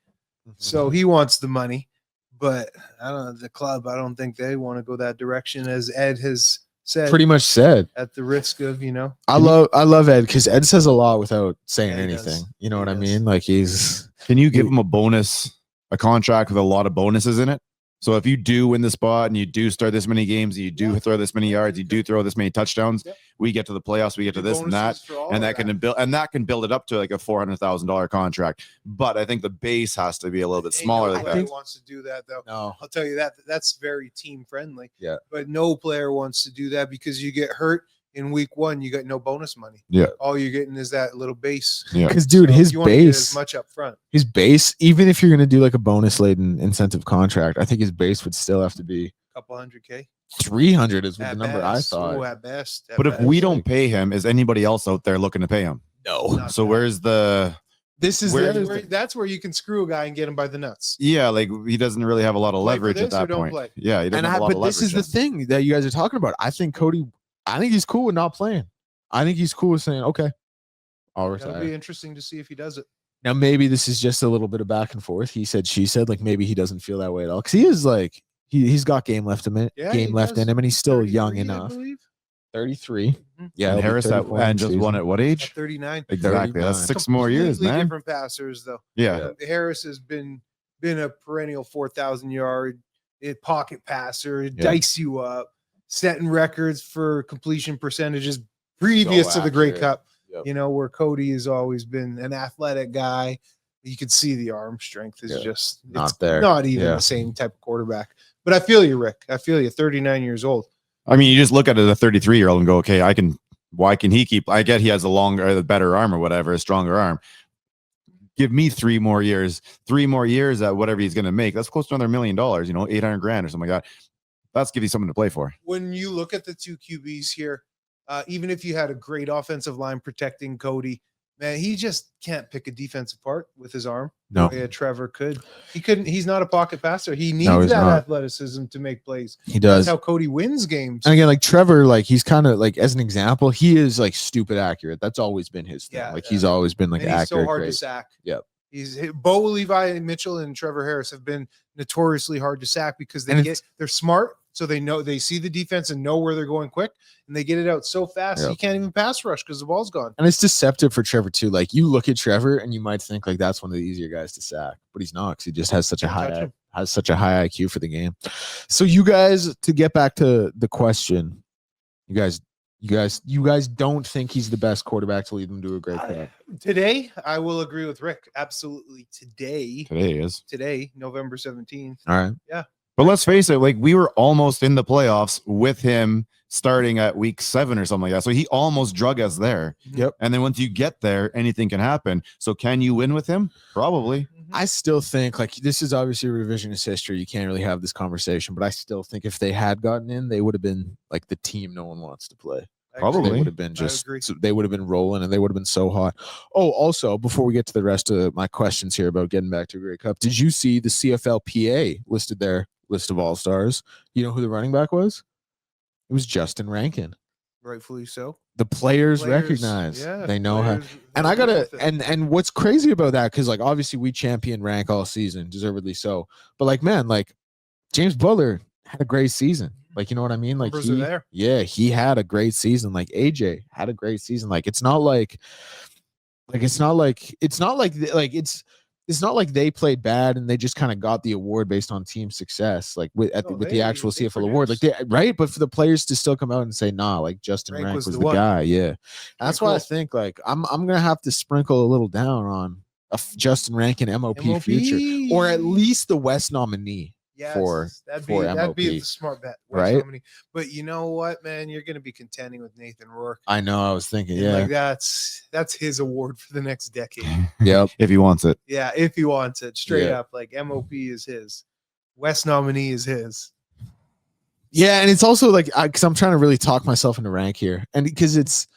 So he wants the money, but I don't know, the club, I don't think they want to go that direction, as Ed has said. Pretty much said. At the risk of, I love Ed, because Ed says a lot without saying anything. Does. You know what I mean? Like, can you give him a contract with a lot of bonuses in it? So if you do win the spot and you do start this many games, you do throw this many yards, you do throw this many touchdowns, we get to the playoffs, we get to this and that, and that can build it up to like a $400,000 contract. But I think the base has to be a little bit smaller. No player wants to do that, though. No, I'll tell you that's very team friendly. Yeah, but no player wants to do that, because you get hurt in week 1, you got no bonus money. Yeah, all you're getting is that little base. Yeah, because dude, so his base as much up front. His base, even if you're gonna do like a bonus laden incentive contract, I think his base would still have to be a couple $100K. 300 is the number I thought. Oh, at best. But if we don't pay him, is anybody else out there looking to pay him? No. So where's the? That's where you can screw a guy and get him by the nuts. Yeah, like he doesn't really have a lot of leverage at that point. Yeah, he doesn't have a lot of leverage. But this is the thing that you guys are talking about. I think he's cool with not playing. I think he's cool with saying, okay, I'll retire. It'll be interesting to see if he does it. Now, maybe this is just a little bit of back and forth. He said, she said, like, maybe he doesn't feel that way at all. Because he is like, he's got game left in him, and he's still young enough. 33. Mm-hmm. Yeah. And Harris just won at what age? At 39. Exactly. 39. That's 6 more years, man. Different passers, though. Yeah. Harris has been a perennial 4,000 yard pocket passer, dice you up, setting records for completion percentages previous to the Grey Cup. Yep. Where Cody has always been an athletic guy. You can see the arm strength is just not there. Not even the same type of quarterback. But I feel you, Rick. I feel you. 39 years old. I mean, you just look at a 33-year-old and go, okay, why can he keep? I get he has a better arm or whatever, a stronger arm. Give me 3 more years at whatever he's going to make. That's close to another $1 million, $800,000 or something like that. That's give you something to play for. When you look at the 2 QBs here, even if you had a great offensive line protecting Cody, man, he just can't pick a defense apart with his arm. No, Trevor could. He couldn't. He's not a pocket passer. He needs that athleticism to make plays. He does. That's how Cody wins games. And again, like Trevor, like he's kind of like, as an example, he is like stupid accurate. That's always been his thing. He's always been like accurate. He's so hard to sack. Yep. Bo Levi Mitchell and Trevor Harris have been notoriously hard to sack because they're smart. So they see the defense and know where they're going quick, and they get it out so fast you can't even pass rush because the ball's gone. And it's deceptive for Trevor too. Like you look at Trevor and you might think like that's one of the easier guys to sack, but he's not, because he just has such a high IQ for the game. So you guys, to get back to the question, you guys don't think he's the best quarterback to lead them to a Grey Cup? Today, I will agree with Rick. Absolutely. Today, is November 17th. All right. Yeah. But let's face it, like we were almost in the playoffs with him starting at week 7 or something like that. So he almost drug us there. Yep. And then once you get there, anything can happen. So can you win with him? Probably. I still think like this is obviously revisionist history. You can't really have this conversation, but I still think if they had gotten in, they would have been like the team no one wants to play. Probably. They would have been they would have been rolling and they would have been so hot. Oh, also, before we get to the rest of my questions here about getting back to Grey Cup, did you see the CFL PA listed their list of all-stars? You know who the running back was? It was Justin Rankin. Rightfully so. The players recognize. Yeah, they know how. And I gotta and what's crazy about that, because like obviously we champion Rank all season, deservedly so. But like, man, like James Butler had a great season. Like, you know what I mean? Like he had a great season. Like AJ had a great season. Like it's not like they played bad and they just kind of got the award based on team success, like with the actual CFL award, like right. But for the players to still come out and say, nah, like Justin Rank was the guy. Yeah. That's why I think like I'm going to have to sprinkle a little down on a Justin Rankin MOP future, or at least the West nominee. Yes, that'd be the smart bet, right? Nominee. But you know what, man, you're going to be contending with Nathan Rourke. I know. I was thinking, like that's his award for the next decade. Yep, if he wants it. Yeah, if he wants it, straight up. Like MOP is his, West nominee is his. Yeah, and it's also like because I'm trying to really talk myself into Rank here, and because it's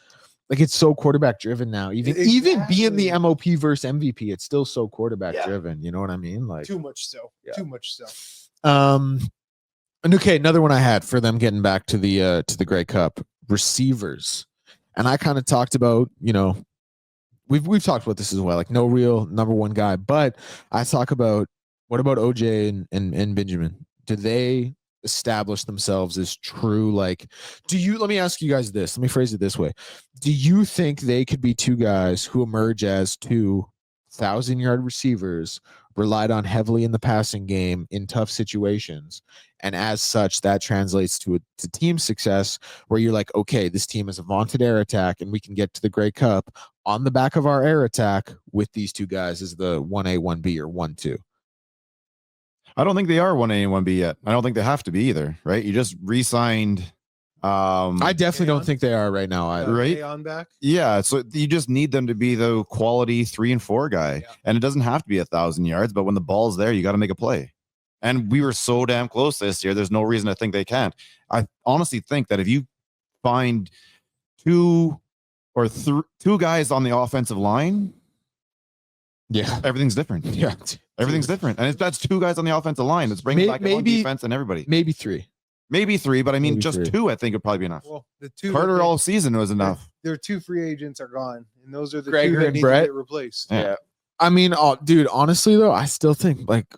like it's so quarterback driven now. Even being the MOP versus MVP, it's still so quarterback driven. You know what I mean? Like too much so. And okay, another one I had for them getting back to the Grey Cup, receivers. And I kind of talked about, you know, we've talked about this as well, like no real number one guy, but I talk about what about OJ and Benjamin? Do they establish themselves as true, like let me ask you guys this, let me phrase it this way. Do you think they could be two guys who emerge as 2,000-yard receivers, relied on heavily in the passing game in tough situations, and as such that translates to team success, where you're like, okay, this team is a vaunted air attack and we can get to the Grey Cup on the back of our air attack with these two guys as the 1A, 1B, or 1-2? I don't think they are 1A and 1B yet. I don't think they have to be either, right? You just re-signed. I definitely don't think they are right now either. Right? On back? Yeah, so you just need them to be the quality 3 and 4 guy. Yeah. And it doesn't have to be 1,000 yards, but when the ball's there, you got to make a play. And we were so damn close this year, there's no reason to think they can't. I honestly think that if you find two guys on the offensive line, everything's different. Yeah. Everything's different. And that's 2 guys on the offensive line. Let's bring back on defense and everybody. Maybe 3. Maybe 3, but I mean, just 2, I think would probably be enough. Well, the 2 Carter all season was enough. Their 2 free agents are gone, and those are the Krueger 2 that need Brett. to get replaced. Yeah. I mean, dude, honestly though, I still think like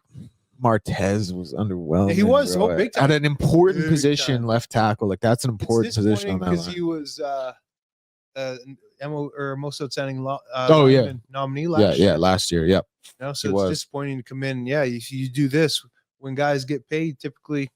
Martez was underwhelming. He was big time. At an important position, left tackle. Like that's an important position on that because line. he was most outstanding nominee last year. Last year. Yep. You know, so it's disappointing to come in. Yeah, you do this when guys get paid. Typically,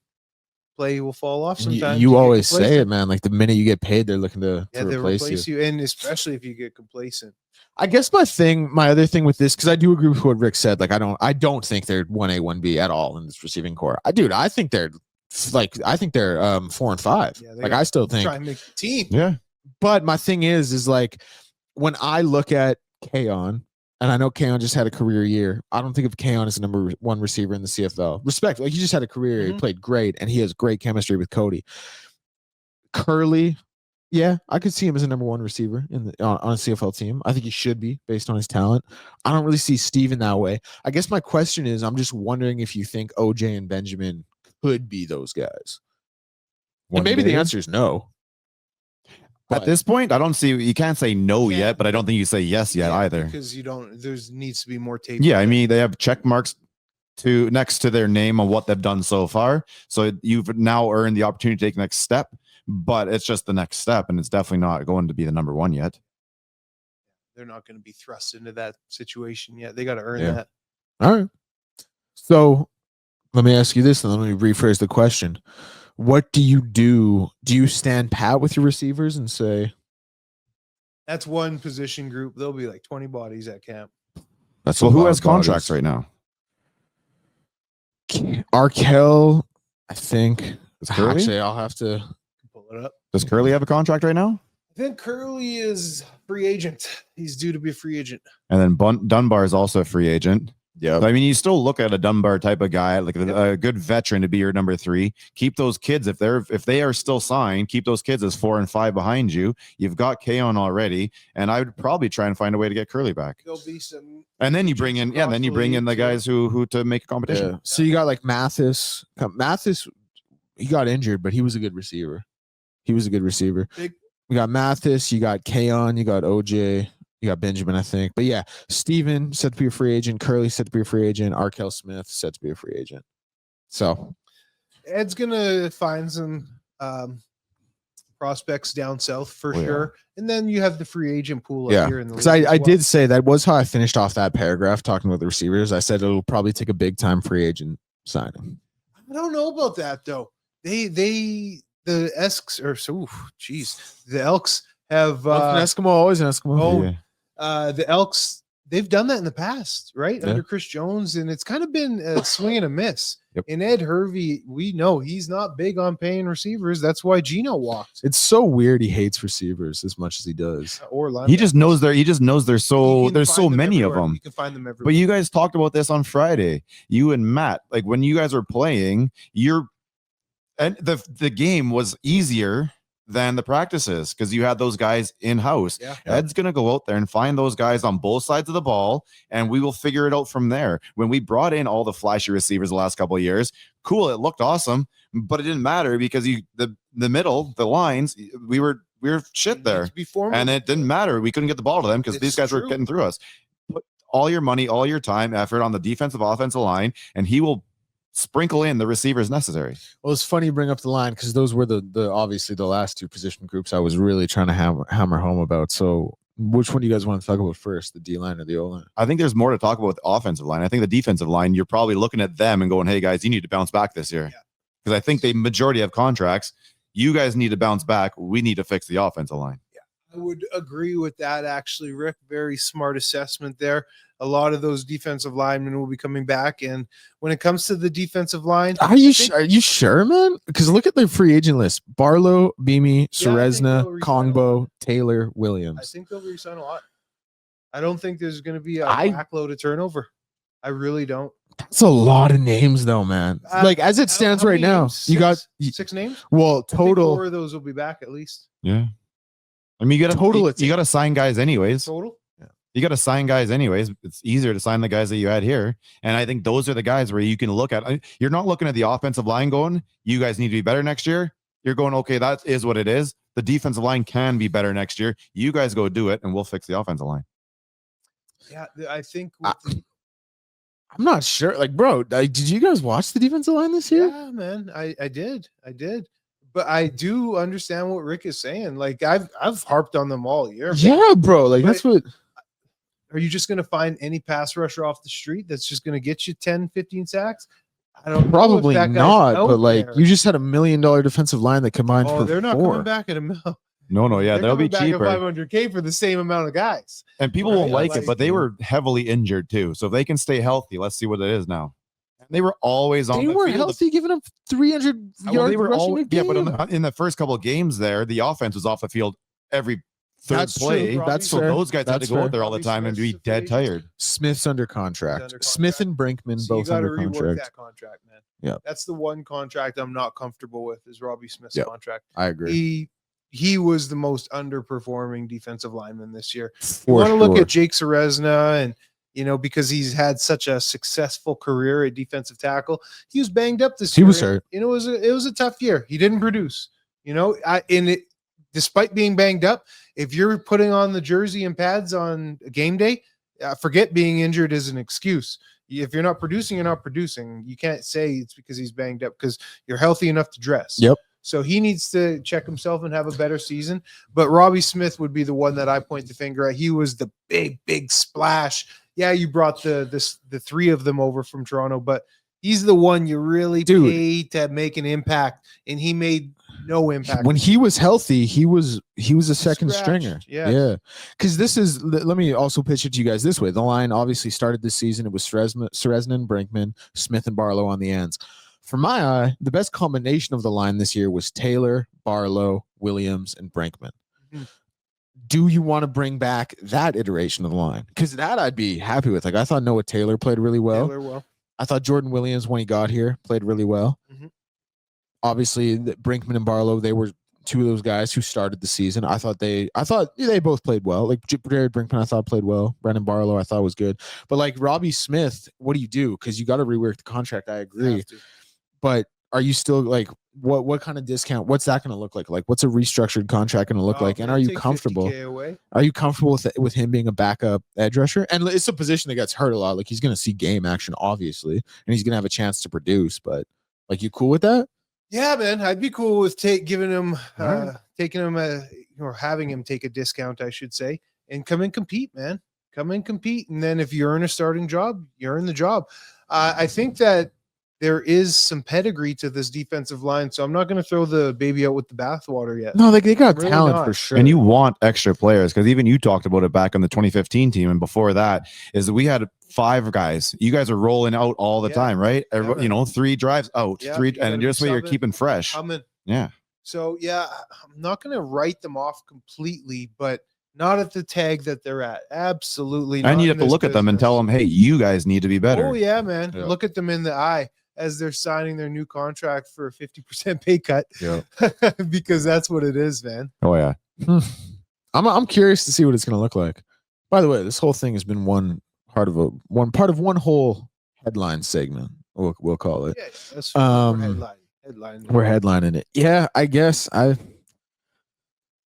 play will fall off sometimes. You always say it, man. Like the minute you get paid, they're looking to replace you, and especially if you get complacent. I guess my other thing with this, because I do agree with what Rick said. Like I don't think they're 1A, 1B at all in this receiving core. I think they're 4 and 5. Yeah, like I still think try and make the team. Yeah. But my thing is like when I look at Keon, and I know Keon just had a career year, I don't think of Keon as a number 1 receiver in the CFL. Respect, like he just had a career year. He played great, and he has great chemistry with Cody. Curly, yeah, I could see him as a number 1 receiver on a CFL team. I think he should be based on his talent. I don't really see Steven that way. I guess my question is, I'm just wondering if you think OJ and Benjamin could be those guys. And maybe the answer is no. At this point, I don't see. You can't say no yet, but I don't think you say yes yet either. Because you don't. There needs to be more tape. Yeah, I mean they have check marks next to their name on what they've done so far. So you've now earned the opportunity to take the next step, but it's just the next step, and it's definitely not going to be the number 1 yet. They're not going to be thrust into that situation yet. They got to earn that. All right. So let me ask you this, and let me rephrase the question. What do you do? Do you stand pat with your receivers and say, that's one position group? There'll be like 20 bodies at camp. Who has contracts right now? Arkell I think. Actually, I'll have to pull it up. Does Curly have a contract right now? I think Curly is free agent. He's due to be a free agent. And then Dunbar is also a free agent. Yeah. So, I mean, you still look at a Dunbar type of guy, like a good veteran to be your number 3. Keep those kids if they are still signed. Keep those kids as 4 and 5 behind you. You've got Keon already, and I would probably try and find a way to get Curly back. There'll be some. And then you bring in, then you bring in the guys who to make a competition. Yeah. So you got like Mathis. Mathis, he got injured, but he was a good receiver. Big. You got Mathis, you got Keon, you got OJ, you got Benjamin, I think. But yeah, Steven set to be a free agent. Curly set to be a free agent. Arkell Smith set to be a free agent. So Ed's gonna find some prospects down south for sure. And then you have the free agent pool up here in the league. Because I did say that was how I finished off that paragraph talking about the receivers. I said it'll probably take a big time free agent signing. I don't know about that though. The Esks or the Elks have an Eskimo, always an Eskimo. The Elks, they've done that in the past, right? Under Chris Jones, and it's kind of been a swing and a miss. Yep. And Ed Hervey, we know he's not big on paying receivers. That's why Gino walked. It's so weird he hates receivers as much as he does. Or he just knows there's so many of them. You can find them everywhere. But you guys talked about this on Friday. You and Matt, like when you guys were playing, and the game was easier than the practices because you had those guys in-house. Yeah. Ed's going to go out there and find those guys on both sides of the ball, and we will figure it out from there. When we brought in all the flashy receivers the last couple of years, cool, it looked awesome, but it didn't matter because the middle, the lines, we were shit there. And it didn't matter. We couldn't get the ball to them because these guys were getting through us. Put all your money, all your time, effort on the defensive, offensive line, and he will sprinkle in the receivers necessary. Well, it's funny you bring up the line because those were the obviously the last 2 position groups I was really trying to hammer home about. So which one do you guys want to talk about first, the D line or the O line? I think there's more to talk about with the offensive line. I think the defensive line, you're probably looking at them and going, hey guys, you need to bounce back this year. Because I think the majority have contracts. You guys need to bounce back. We need to fix the offensive line. I would agree with that, actually, Rick. Very smart assessment there. A lot of those defensive linemen will be coming back. And when it comes to the defensive line, are you sure, man? Because look at the free agent list: Barlow, Beamy, Serezna, Kongbo, Taylor, Williams. I think they'll resign a lot. I don't think there's going to be a backload of turnover. I really don't. That's a lot of names, though, man. Like as it stands right now, you got 6 names. Well, total 4 of those will be back at least. Yeah. I mean, you got to sign guys anyways. Total. You got to sign guys anyways. It's easier to sign the guys that you had here. And I think those are the guys where you can look at. You're not looking at the offensive line going, you guys need to be better next year. You're going, okay, that is what it is. The defensive line can be better next year. You guys go do it, and we'll fix the offensive line. Yeah, I think. I'm not sure. Like, bro, did you guys watch the defensive line this year? Yeah, man, I did. But I do understand what Rick is saying. Like I've harped on them all year. Yeah, bro. Like that's what. Are you just going to find any pass rusher off the street that's just going to get you 10, 15 sacks? I don't probably know not. But like there. you just had $1 million defensive line that combined for they're not 4. coming back at $1 million. No, yeah, they'll be cheaper. $500K for the same amount of guys. And people won't like it, but they were heavily injured too. So if they can stay healthy, let's see what it is now. They were always on. They were healthy, giving up 300 yards. They were rushing a game. Yeah, but in the first couple of games there, the offense was off the field every third play. That's so fair. those guys had to go out there all the time and be dead tired. Smith's under contract. Smith and Brinkman both under contract. That contract, man. Yeah, that's the one contract I'm not comfortable with is Robbie Smith's contract. I agree. He was the most underperforming defensive lineman this year. You want to look at Jake Serezna and. Because he's had such a successful career at defensive tackle, he was banged up this year. He was hurt. It was a tough year. He didn't produce. Despite being banged up, if you're putting on the jersey and pads on game day, forget being injured as an excuse. If you're not producing, you're not producing. You can't say it's because he's banged up because you're healthy enough to dress. Yep. So he needs to check himself and have a better season. But Robbie Smith would be the one that I point the finger at. He was the big splash. Yeah, you brought the 3 of them over from Toronto, but he's the one you really pay to make an impact, and he made no impact. When he was healthy, he was a second stringer. Yeah. Because this is. Let me also pitch it to you guys this way. The line obviously started this season. It was Serezna and Brinkman, Smith and Barlow on the ends. for my eye, the best combination of the line this year was Taylor, Barlow, Williams, and Brinkman. Mm-hmm. Do you want to bring back that iteration of the line? Because that I'd be happy with. Like I thought Noah Taylor played really well. I thought Jordan Williams, when he got here, played really well. Mm-hmm. Obviously, Brinkman and Barlow, they were two of those guys who started the season. I thought they both played well. Like Jared Brinkman, I thought played well. Brandon Barlow, I thought was good. But like Robbie Smith, what do you do? Because you got to rework the contract. I agree. But are you still like what kind of discount? What's that going to look like? Like what's a restructured contract going to look like? And are you comfortable? Are you comfortable with him being a backup edge rusher? And it's a position that gets hurt a lot. Like he's going to see game action, obviously, and he's going to have a chance to produce. But like, you cool with that? Yeah, man, I'd be cool with taking him, or having him take a discount, I should say, and come and compete, man. Come and compete, and then if you're in a starting job, you're in the job. I think that there is some pedigree to this defensive line, so I'm not going to throw the baby out with the bathwater yet. No, they got talent for sure. And you want extra players, because even you talked about it back on the 2015 team, and before that is that we had 5 guys. You guys are rolling out all the time, right? You know, 3 drives out, 3, and just way you're keeping fresh. Yeah. So yeah, I'm not going to write them off completely, but not at the tag that they're at. Absolutely not. And you have to look at them and tell them, hey, you guys need to be better. Oh yeah, man. Yeah. Look at them in the eye as they're signing their new contract for a 50% pay cut. Yeah. Because that's what it is, man. Oh yeah. I'm curious to see what it's going to look like. By the way, this whole thing has been one part of one whole headline segment. We'll call it. Yeah, that's headline. We're headlining it. Yeah, I guess I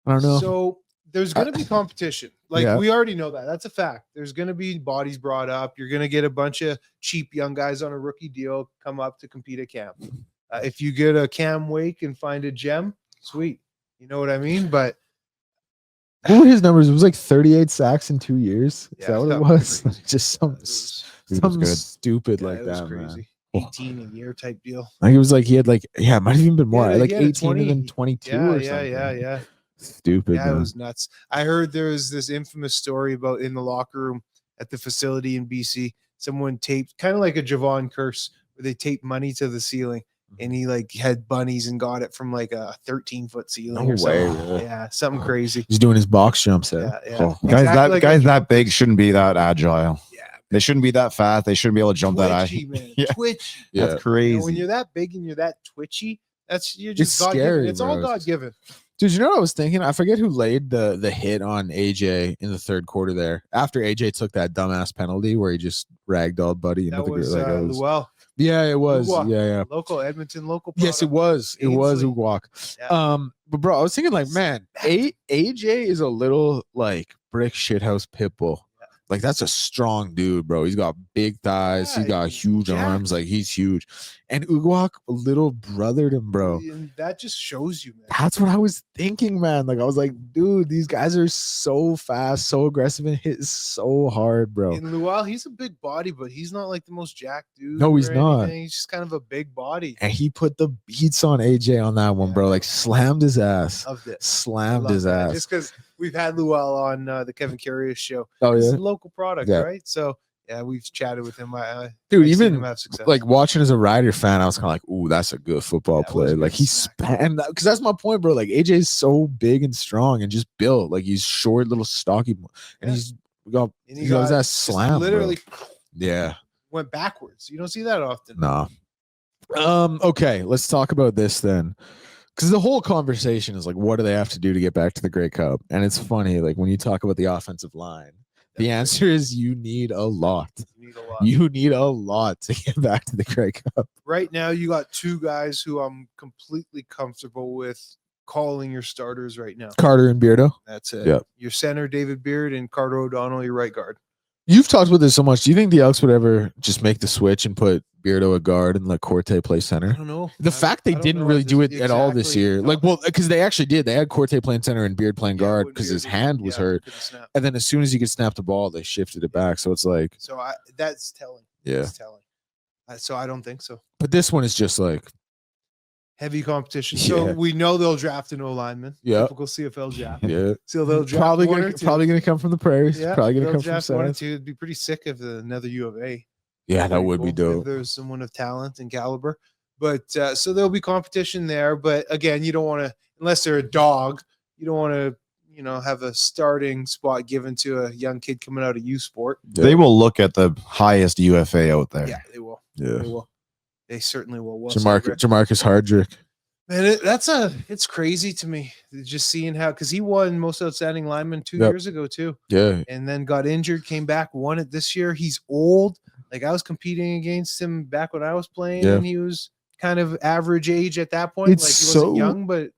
don't know. So there's going to be competition. Like we already know that. That's a fact. There's going to be bodies brought up. You're going to get a bunch of cheap young guys on a rookie deal come up to compete at camp. If you get a Cam Wake and find a gem, sweet. You know what I mean? But what were his numbers? It was like 38 sacks in 2 years. Is that what it was? Just something stupid like that, crazy. Man. 18 a year type deal. Like it was like he had like it might have even been more. Like 18 20, and then 22 or something. Yeah. Stupid. Yeah, it was nuts. I heard there was this infamous story about in the locker room at the facility in BC, someone taped kind of like a Javon curse where they taped money to the ceiling, and he like had bunnies and got it from like a 13-foot ceiling or something. Really? Yeah, something crazy. He's doing his box jumps. Yeah. Oh. Guys that big shouldn't be that agile. Yeah. They shouldn't be that fat. They shouldn't be able to jump that high. Man. Yeah. Twitch. Yeah. That's crazy. When you're that big and you're that twitchy, you're just God-given. It's all God-given. Dude, you know what I was thinking? I forget who laid the hit on AJ in the third quarter there. After AJ took that dumbass penalty where he just ragdolled Buddy. That was Luell. Yeah, it was. Uguak. Yeah. Local Edmonton, local product. Yes, it was. It was Uguak. Yeah. But bro, I was thinking like, man, AJ is a little like brick shithouse pit bull. Like that's a strong dude, bro. He's got big thighs. He's got huge arms. Like he's huge. And Uguak little brothered him, bro. And that just shows you, man. That's what I was thinking, man. Like I was like, dude, these guys are so fast, so aggressive, and hit so hard, bro. And Luell, he's a big body, but he's not like the most jacked dude. No, he's not. He's just kind of a big body. And he put the beats on AJ on that one, bro. Like slammed his ass. Slammed his ass. Just because we've had Luell on the Kevin Curious show. Oh, yeah. It's a local product, right? So yeah, we've chatted with him. Dude, even like watching as a Rider fan, I was kind of like, "Ooh, that's a good football play." Like he's span because that's my point, bro. Like AJ's so big and strong and just built. Like he's short, little stocky, and he's got that slam. Literally, bro. Went backwards. You don't see that often. Nah. Okay, let's talk about this then. Because the whole conversation is like, what do they have to do to get back to the Grey Cup? And it's funny, like when you talk about the offensive line, the answer is you need a lot. You need a lot to get back to the Grey Cup. Right now, you got 2 guys who I'm completely comfortable with calling your starters right now. Carter and Beardo. That's it. Yep. Your center, David Beard, and Carter O'Donnell, your right guard. You've talked about this so much. Do you think the Elks would ever just make the switch and put Beardo a guard and let Corte play center? I don't know. The fact they didn't really do it at all this year. Like, well, because they actually did. They had Corte playing center and Beard playing guard because his hand was hurt. And then as soon as he could snap the ball, they shifted it back. So it's like. So that's telling. Yeah. That's telling. So I don't think so. But this one is just like. Heavy competition. So we know they'll draft an O-lineman. Yeah. Typical CFL draft. Yeah. So they'll draft probably gonna come from the prairies. Yeah. Probably gonna come from South. 1 or 2. It'd be pretty sick if another U of A. Yeah, that would be dope. If there's someone of talent and caliber. But so there'll be competition there. But again, you don't want to, unless they're a dog, you don't want to, have a starting spot given to a young kid coming out of U Sport. They will look at the highest UFA out there. Yeah, they will. Yeah. They will. They certainly will. Jamarcus Hardrick. Man, it's crazy to me just seeing how, because he won most outstanding lineman 2 years ago too. Yeah. And then got injured, came back, won it this year. He's old. Like I was competing against him back when I was playing, and he was kind of average age at that point. Like he wasn't young, but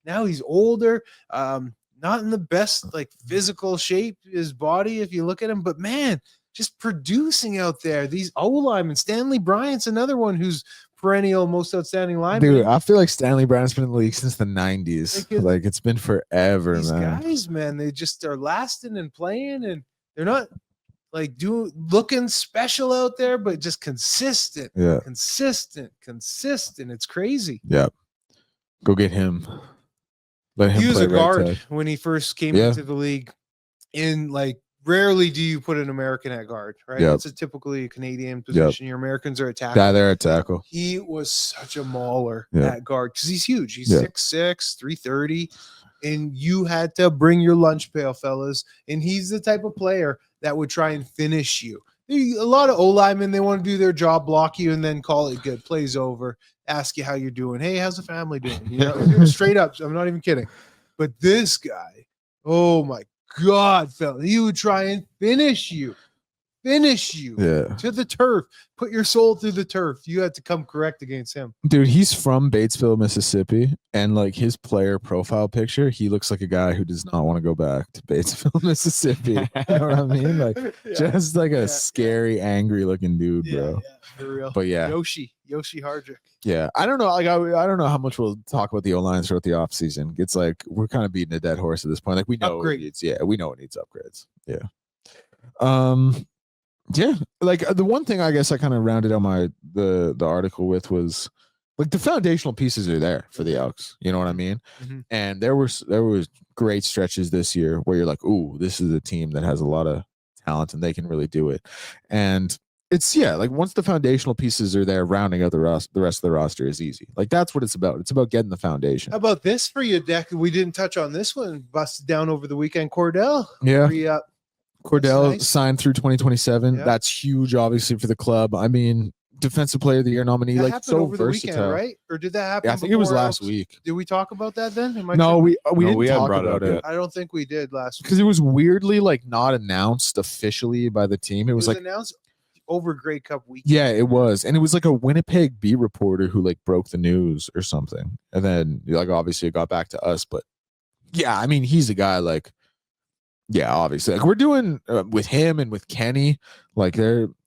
now he's older. Not in the best like physical shape, his body, if you look at him, but man, just producing out there. These O linemen, Stanley Bryant's another one who's perennial most outstanding lineman. Dude, I feel like Stanley Bryant's been in the league since the 90s. Like it's been forever, these man. Guys, man, they just are lasting and playing, and they're not like looking special out there, but just consistent. Yeah. Consistent. It's crazy. Yeah. Go get him. Let him he was play a guard right when he first came into the league. Rarely do you put an American at guard, right? It's a typically a Canadian position. Your Americans are at tackle. Yeah, they're at tackle. He was such a mauler at guard because he's huge. He's 6'6", 330, and you had to bring your lunch pail, fellas. And he's the type of player that would try and finish you. A lot of O-linemen, they want to do their job, block you, and then call it good. Plays over. Ask you how you're doing. Hey, how's the family doing? Straight up. I'm not even kidding. But this guy, oh my God, fella, he would try and finish you to the turf. Put your soul through the turf. You had to come correct against him. Dude, he's from Batesville, Mississippi, and like his player profile picture, he looks like a guy who does not want to go back to Batesville, Mississippi. You know what I mean? Like just like a scary, angry looking dude, bro. Yeah, for real. But Yoshi Hardrick. Yeah, I don't know. Like I don't know how much we'll talk about the O-line throughout the off season. It's like we're kind of beating a dead horse at this point. Like we know it needs, we know it needs upgrades. Yeah. Yeah. Like the one thing I guess I kind of rounded out the article with was like the foundational pieces are there for the Elks. You know what I mean? Mm-hmm. And there was great stretches this year where you're like, ooh, this is a team that has a lot of talent and they can really do it. And it's like once the foundational pieces are there, rounding out the rest of the roster is easy. Like that's what it's about. It's about getting the foundation. How about this for you, Deck? We didn't touch on this one. Busted down over the weekend. Kordell. Yeah. Kordell nice. signed through 2027. Yeah. That's huge, obviously, for the club. I mean, defensive player of the year nominee. That like happened so over the versatile. weekend, right? Or did that happen? Yeah, I think it was before last Elks? week. Did we talk about that then? No, we didn't we hadn't talk brought it about up it. yet. I don't think we did last week. Because it was weirdly like not announced officially by the team. It was like announced over Grey Cup weekend. Yeah, it was. And it was like a Winnipeg beat reporter who like broke the news or something. And then like obviously it got back to us. But yeah, I mean, he's a guy like, yeah, obviously. Like we're doing with him and with Kenny, like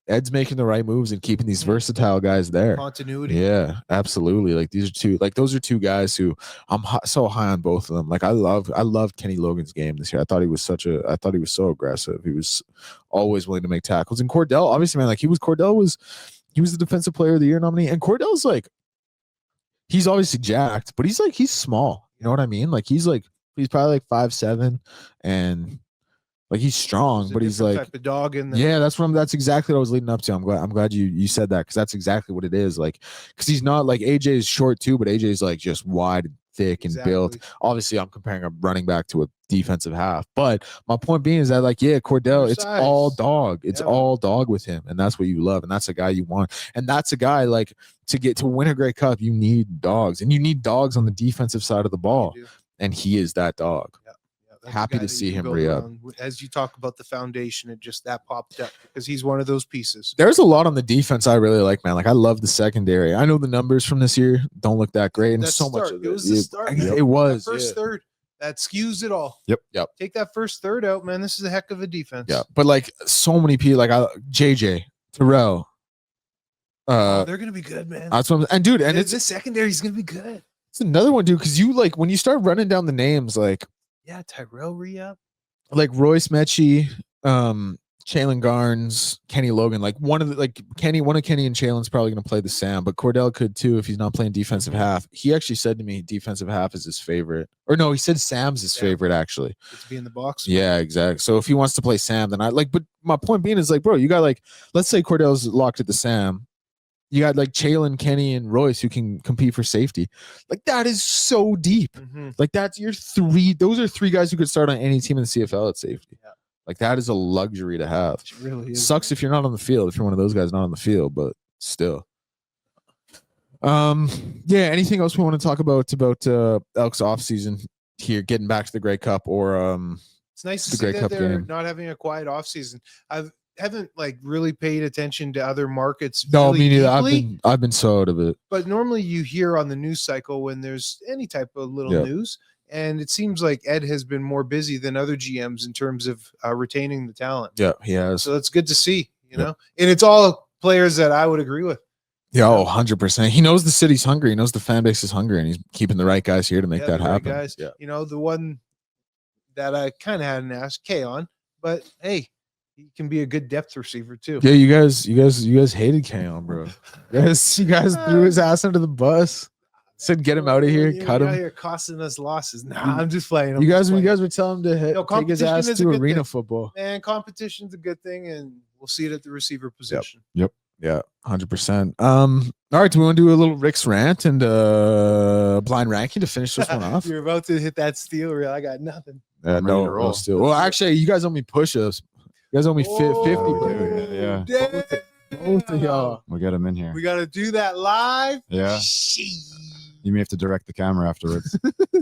Ed's making the right moves and keeping these versatile guys there. Continuity. Yeah, absolutely. Like those are two guys who I'm so high on both of them. Like I loved Kenny Logan's game this year. I thought he was so aggressive. He was always willing to make tackles. And Kordell, obviously, man, like he was the defensive player of the year nominee. And Cordell's like, he's obviously jacked, but he's small. You know what I mean? Like he's probably like 5'7", and like he's strong, but he's like type of dog in there. Yeah, that's exactly what I was leading up to. I'm glad you said that because that's exactly what it is. Like, because he's not like AJ is short too, but AJ is like just wide, thick, and built. Obviously, I'm comparing a running back to a defensive half, but my point being is that like Kordell, it's all dog. It's all dog with him, and that's what you love, and that's a guy you want, and that's a guy like to win a Grey Cup, you need dogs, and you need dogs on the defensive side of the ball, and he is that dog. Happy to see him re-up. As you talk about the foundation, it just that popped up because he's one of those pieces. There's a lot on the defense I really like, man. Like I love the secondary. I know the numbers from this year don't look that great, and so much of it was the start. It was first third that skews it all. Yep. Take that first third out, man. This is a heck of a defense. Yeah, but like so many people, like JJ Terrell. They're gonna be good, man. That's what and dude, and it's the secondary is gonna be good. It's another one, dude, because you like when you start running down the names, like. Yeah, Tyrell re-up. Like Royce Mechie, Chalon Garnes, Kenny Logan. Like one of Kenny and Chalon's probably going to play the Sam, but Kordell could too if he's not playing defensive half. He actually said to me defensive half is his favorite. Or no, he said Sam's his favorite actually. To be in the box. Yeah, exactly. So if he wants to play Sam, then but my point being is like, bro, you got like, let's say Cordell's locked at the Sam. You got like Chalen, Kenny, and Royce who can compete for safety. Like that is so deep. Like that's your three. Those are three guys who could start on any team in the CFL at safety. Yeah. Like that is a luxury to have. It really is. Sucks if you're not on the field. If you're one of those guys not on the field, but still. Yeah. Anything else we want to talk about Elks off season here? Getting back to the Grey Cup or it's nice to see that they're not having a quiet off season. Haven't like really paid attention to other markets. No, really me neither. deeply, I've been so out of it. But normally you hear on the news cycle when there's any type of little news, and it seems like Ed has been more busy than other GMs in terms of retaining the talent. Yeah, he has. So it's good to see, you know, and it's all players that I would agree with. Yeah, 100%. He knows the city's hungry. He knows the fan base is hungry, and he's keeping the right guys here to make that happen. Guys. Yeah. You know, the one that I kind of hadn't asked, Kaon, but hey. He can be a good depth receiver too. Yeah, you guys hated Kaon, bro. You guys threw his ass under the bus. Said get him out of here, cut him. You're costing us losses. Nah, I'm just playing. You guys were telling him to take his ass to arena football. Man, competition's a good thing, and we'll see it at the receiver position. Yep. Yeah, 100%. All right, do we want to do a little Rick's rant and blind ranking to finish this one off? You're about to hit that Steele reel. I got nothing. No Steele. Well, actually, you guys owe me push-ups. You guys owe me 50. Yeah. Both of y'all. We'll get him in here. We got to do that live. Yeah. You may have to direct the camera afterwards.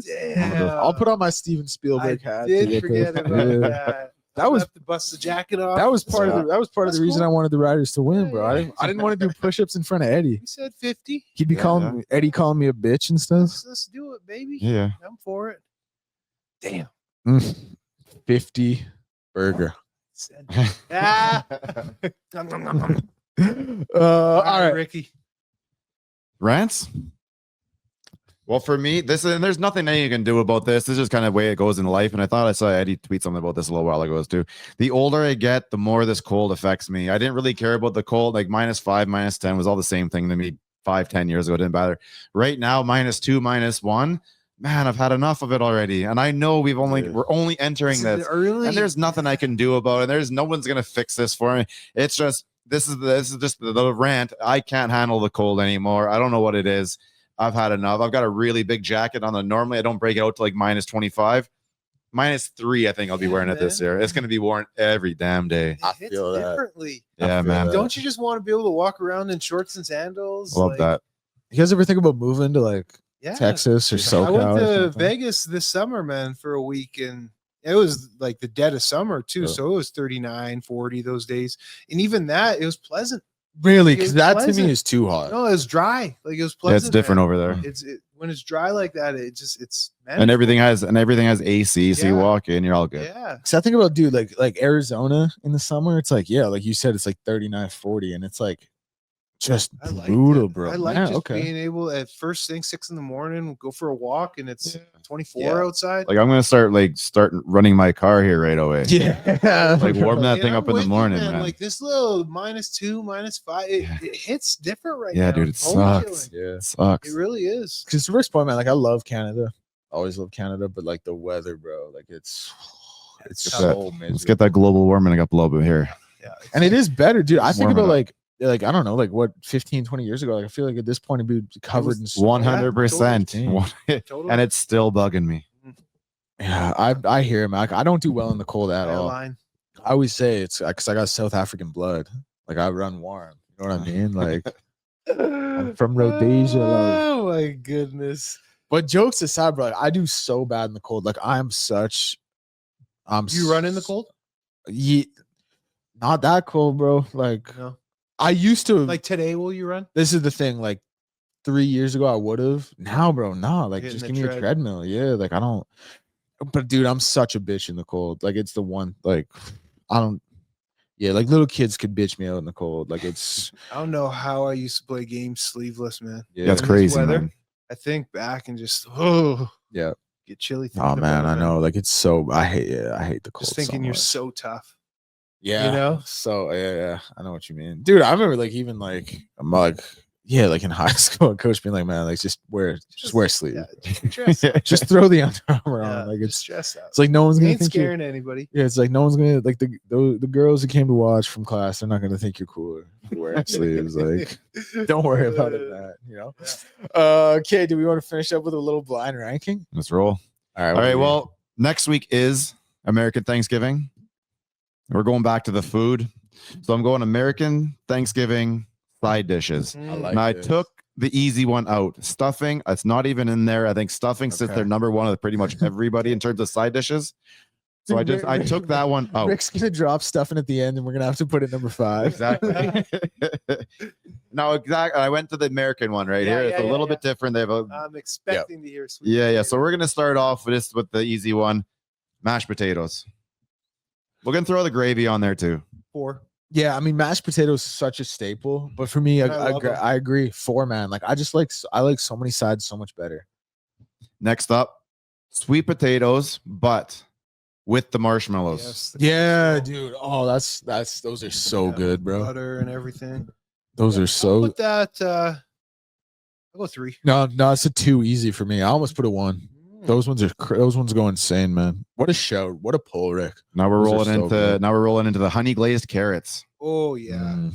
Damn. I'll put on my Steven Spielberg hat. Did forget about that. That was have to bust the jacket off. That was part of the reason I wanted the Riders to win, bro. I didn't want to do push-ups in front of Eddie. He said 50. He'd be calling Eddie calling me a bitch and stuff. Let's do it, baby. Yeah. I'm for it. Damn. 50 burger. All right, Ricky. Rants? Well, for me, there's nothing that you can do about this. This is just kind of the way it goes in life. And I thought I saw Eddie tweet something about this a little while ago too. The older I get, the more this cold affects me. I didn't really care about the cold. Like -5, -10 was all the same thing to me 5-10 years ago. It didn't bother. Right now, -2, -1. Man, I've had enough of it already. And I know we're only entering this. And there's nothing I can do about it. There's no one's gonna fix this for me. It's just this is just the rant. I can't handle the cold anymore. I don't know what it is. I've had enough. I've got a really big jacket on. Normally I don't break it out to like -25. -3, I think I'll be wearing it this year. It's gonna be worn every damn day. I feel differently. Yeah, man. Don't you just want to be able to walk around in shorts and sandals? Love that. You guys ever think about moving to like Texas or SoCal? I went to Vegas this summer, man, for a week, and it was like the dead of summer too. So it was 39, 40 those days. And even that, it was pleasant. Really? Because that to me is too hot. No, it was dry. Like it was pleasant. Yeah, it's different over there. When it's dry like that, it's manageable. And everything has AC, so you walk in, you're all good. Yeah. Because I think about like Arizona in the summer, it's like, like you said, it's like 39, 40, and it's like just brutal, bro. I like being able at first thing 6 a.m, go for a walk, and it's 24 outside. Like I'm gonna start running my car here right away. Yeah, like warm that thing up in the morning, man. Like this little -2, -5, it hits different right now. Yeah, dude, it sucks. Yeah, it sucks. It really is. Because to Rick's point, man, like I love Canada, always love Canada, but like the weather, bro, like it's so miserable. Let's get that global warming up a little bit here. Yeah, and it is better, dude. I think about like I don't know, like what 15, 20 years ago. Like I feel like at this point it'd be covered in 100%, and it's still bugging me. Yeah, I hear him. I don't do well in the cold at all. I always say it's because I got South African blood. Like I run warm. You know what I mean? Like I'm from Rhodesia. Oh my goodness! But jokes aside, bro, I do so bad in the cold. Like You run in the cold? Yeah, not that cold, bro. Like no. I used to. Like today, will you run? This is the thing. Like 3 years ago, I would have. Now, bro, nah. Like just give me a treadmill. Yeah, like I don't. But dude, I'm such a bitch in the cold. Like it's the one. Like I don't. Yeah, like little kids could bitch me out in the cold. Like it's. I don't know how I used to play games sleeveless, man. Yeah, that's crazy, man. I think back and just get chilly. Oh man, I know. Like it's so. I hate the cold. Just thinking you're so tough. Yeah, you know. So yeah, I know what you mean, dude. I remember like even like I'm like Yeah, like in high school, coach being like, man, like just wear a sleeve. Yeah, just throw the Under Armour on. Like it's stress out. It's like no one's gonna Ain't think scaring anybody. Yeah, it's like no one's gonna like the girls who came to watch from class. They're not gonna think you're cooler for wearing sleeves. Like, don't worry about it, Matt. You know. Okay. Do we want to finish up with a little blind ranking? Let's roll. All right. Well, next week is American Thanksgiving. We're going back to the food, so I'm going American Thanksgiving side dishes. I took the easy one out. Stuffing, it's not even in there. I think stuffing sits there number one with pretty much everybody in terms of side dishes. So I took that one out. Rick's gonna drop stuffing at the end, and we're gonna have to put it number 5. Exactly. No, exactly. I went to the American one right here. It's a little bit different. They have a. I'm expecting to hear sweet. Yeah. So we're gonna start off with the easy one, mashed potatoes. We're gonna throw the gravy on there too. 4. Yeah, I mean, mashed potatoes is such a staple, but for me, I agree. 4, man. Like I like so many sides so much better. Next up, sweet potatoes, but with the marshmallows. Yes, dude. Oh, that's those are so good, bro. Butter and everything. Those are so. I'll put that. I'll go 3. No, it's a 2 easy for me. I almost put a 1. Those ones go insane, man. What a show! What a pull, Rick. Now we're rolling into the honey glazed carrots. Oh yeah,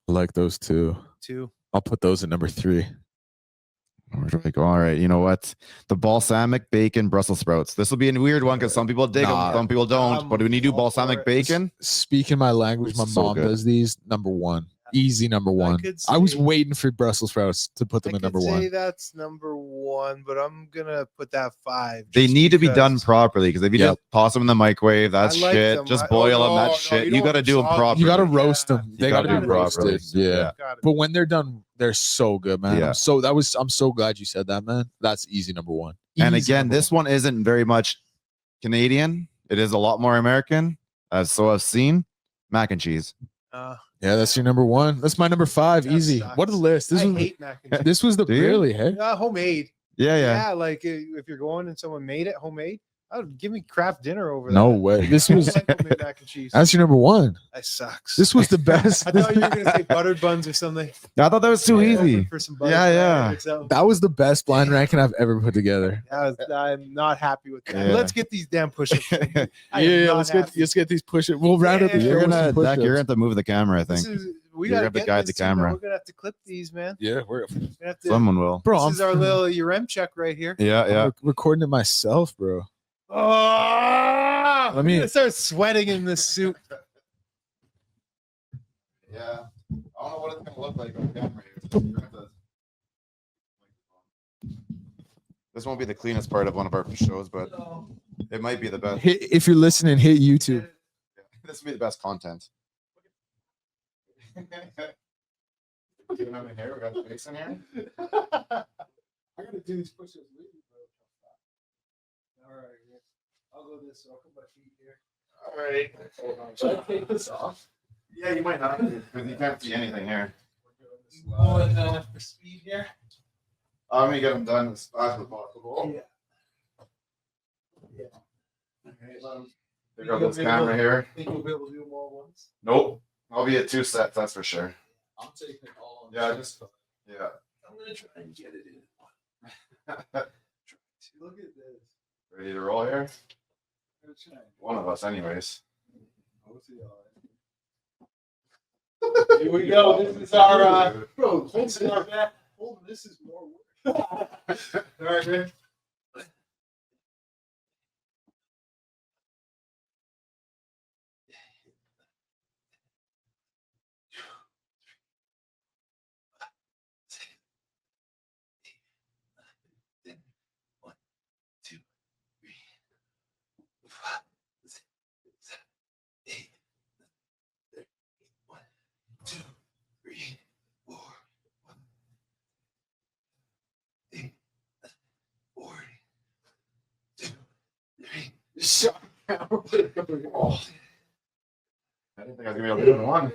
I like those too. 2. I'll put those at number 3. We're like, all right, you know what? The balsamic bacon Brussels sprouts. This will be a weird one because some people dig them, some people don't. But when you do balsamic bacon, speaking my language, my mom does these. Number 1. Easy number 1. I was waiting for Brussels sprouts to put them at number 1. I could say that's number 1, but I'm gonna put that 5. They need to be done proproperly because if you just toss them in the microwave, that's shit. Them. Just boil them, that's shit. You got to do them properly. You got to roast them. They got to be properly. roasted. Yeah. But when they're done, they're so good, man. Yeah. I'm so glad you said that, man. That's easy number 1. And again, this one isn't very much Canadian. It is a lot more American. So I've seen mac and cheese. Yeah, that's your number 1. That's my number 5. Easy. Sucks. What a list. I hate mac and cheese. This was the really, hey? Homemade. Yeah. Like if you're going and someone made it homemade, give me craft dinner over there. No way. This was like homemade mac and cheese. That's your number 1. That sucks. This was the best. I thought you were gonna say buttered buns or something. I thought that was too easy. For some Yeah. That was the best blind ranking I've ever put together. I'm not happy with that. Yeah. Let's get these damn push-ups. Let's get these push-ups. We'll round up the show. You're gonna have to move the camera, I think. We gotta guide the camera. We're gonna have to clip these, man. Yeah, Someone will. Bro, this is our little Urem check right here. Yeah. I'm recording it myself, bro. Oh, Let me start sweating in this suit. Yeah. I don't know what it's gonna look like on camera here. This won't be the cleanest part of one of our shows, but it might be the best. If you're listening, hit YouTube. This will be the best content. We got the face in here. I gotta do these push-ups with you, bro. All right, I'll go this. I'll put my feet here. All right. Should I take this off? Yeah, you might not, because you can't see anything here. For speed here. I'm gonna get them done as fast as possible. Yeah. Okay, pick up this camera here. Think you'll be able to do them all at once? Nope. I'll be at 2 sets, that's for sure. I'm taking it all. Yeah, I'm gonna try and get it in. Look at this. Ready to roll here? One of us, anyways. Here we go. This is our bro. This is more work. All right, man. Oh. I didn't think I was gonna be able to do it in one.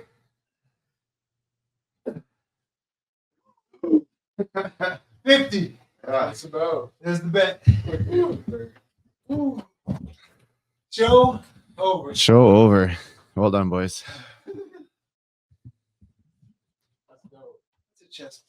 50. Yeah. That's about. There's the bet. Show over. Show over. Well done, boys. Let's go. It's a chest.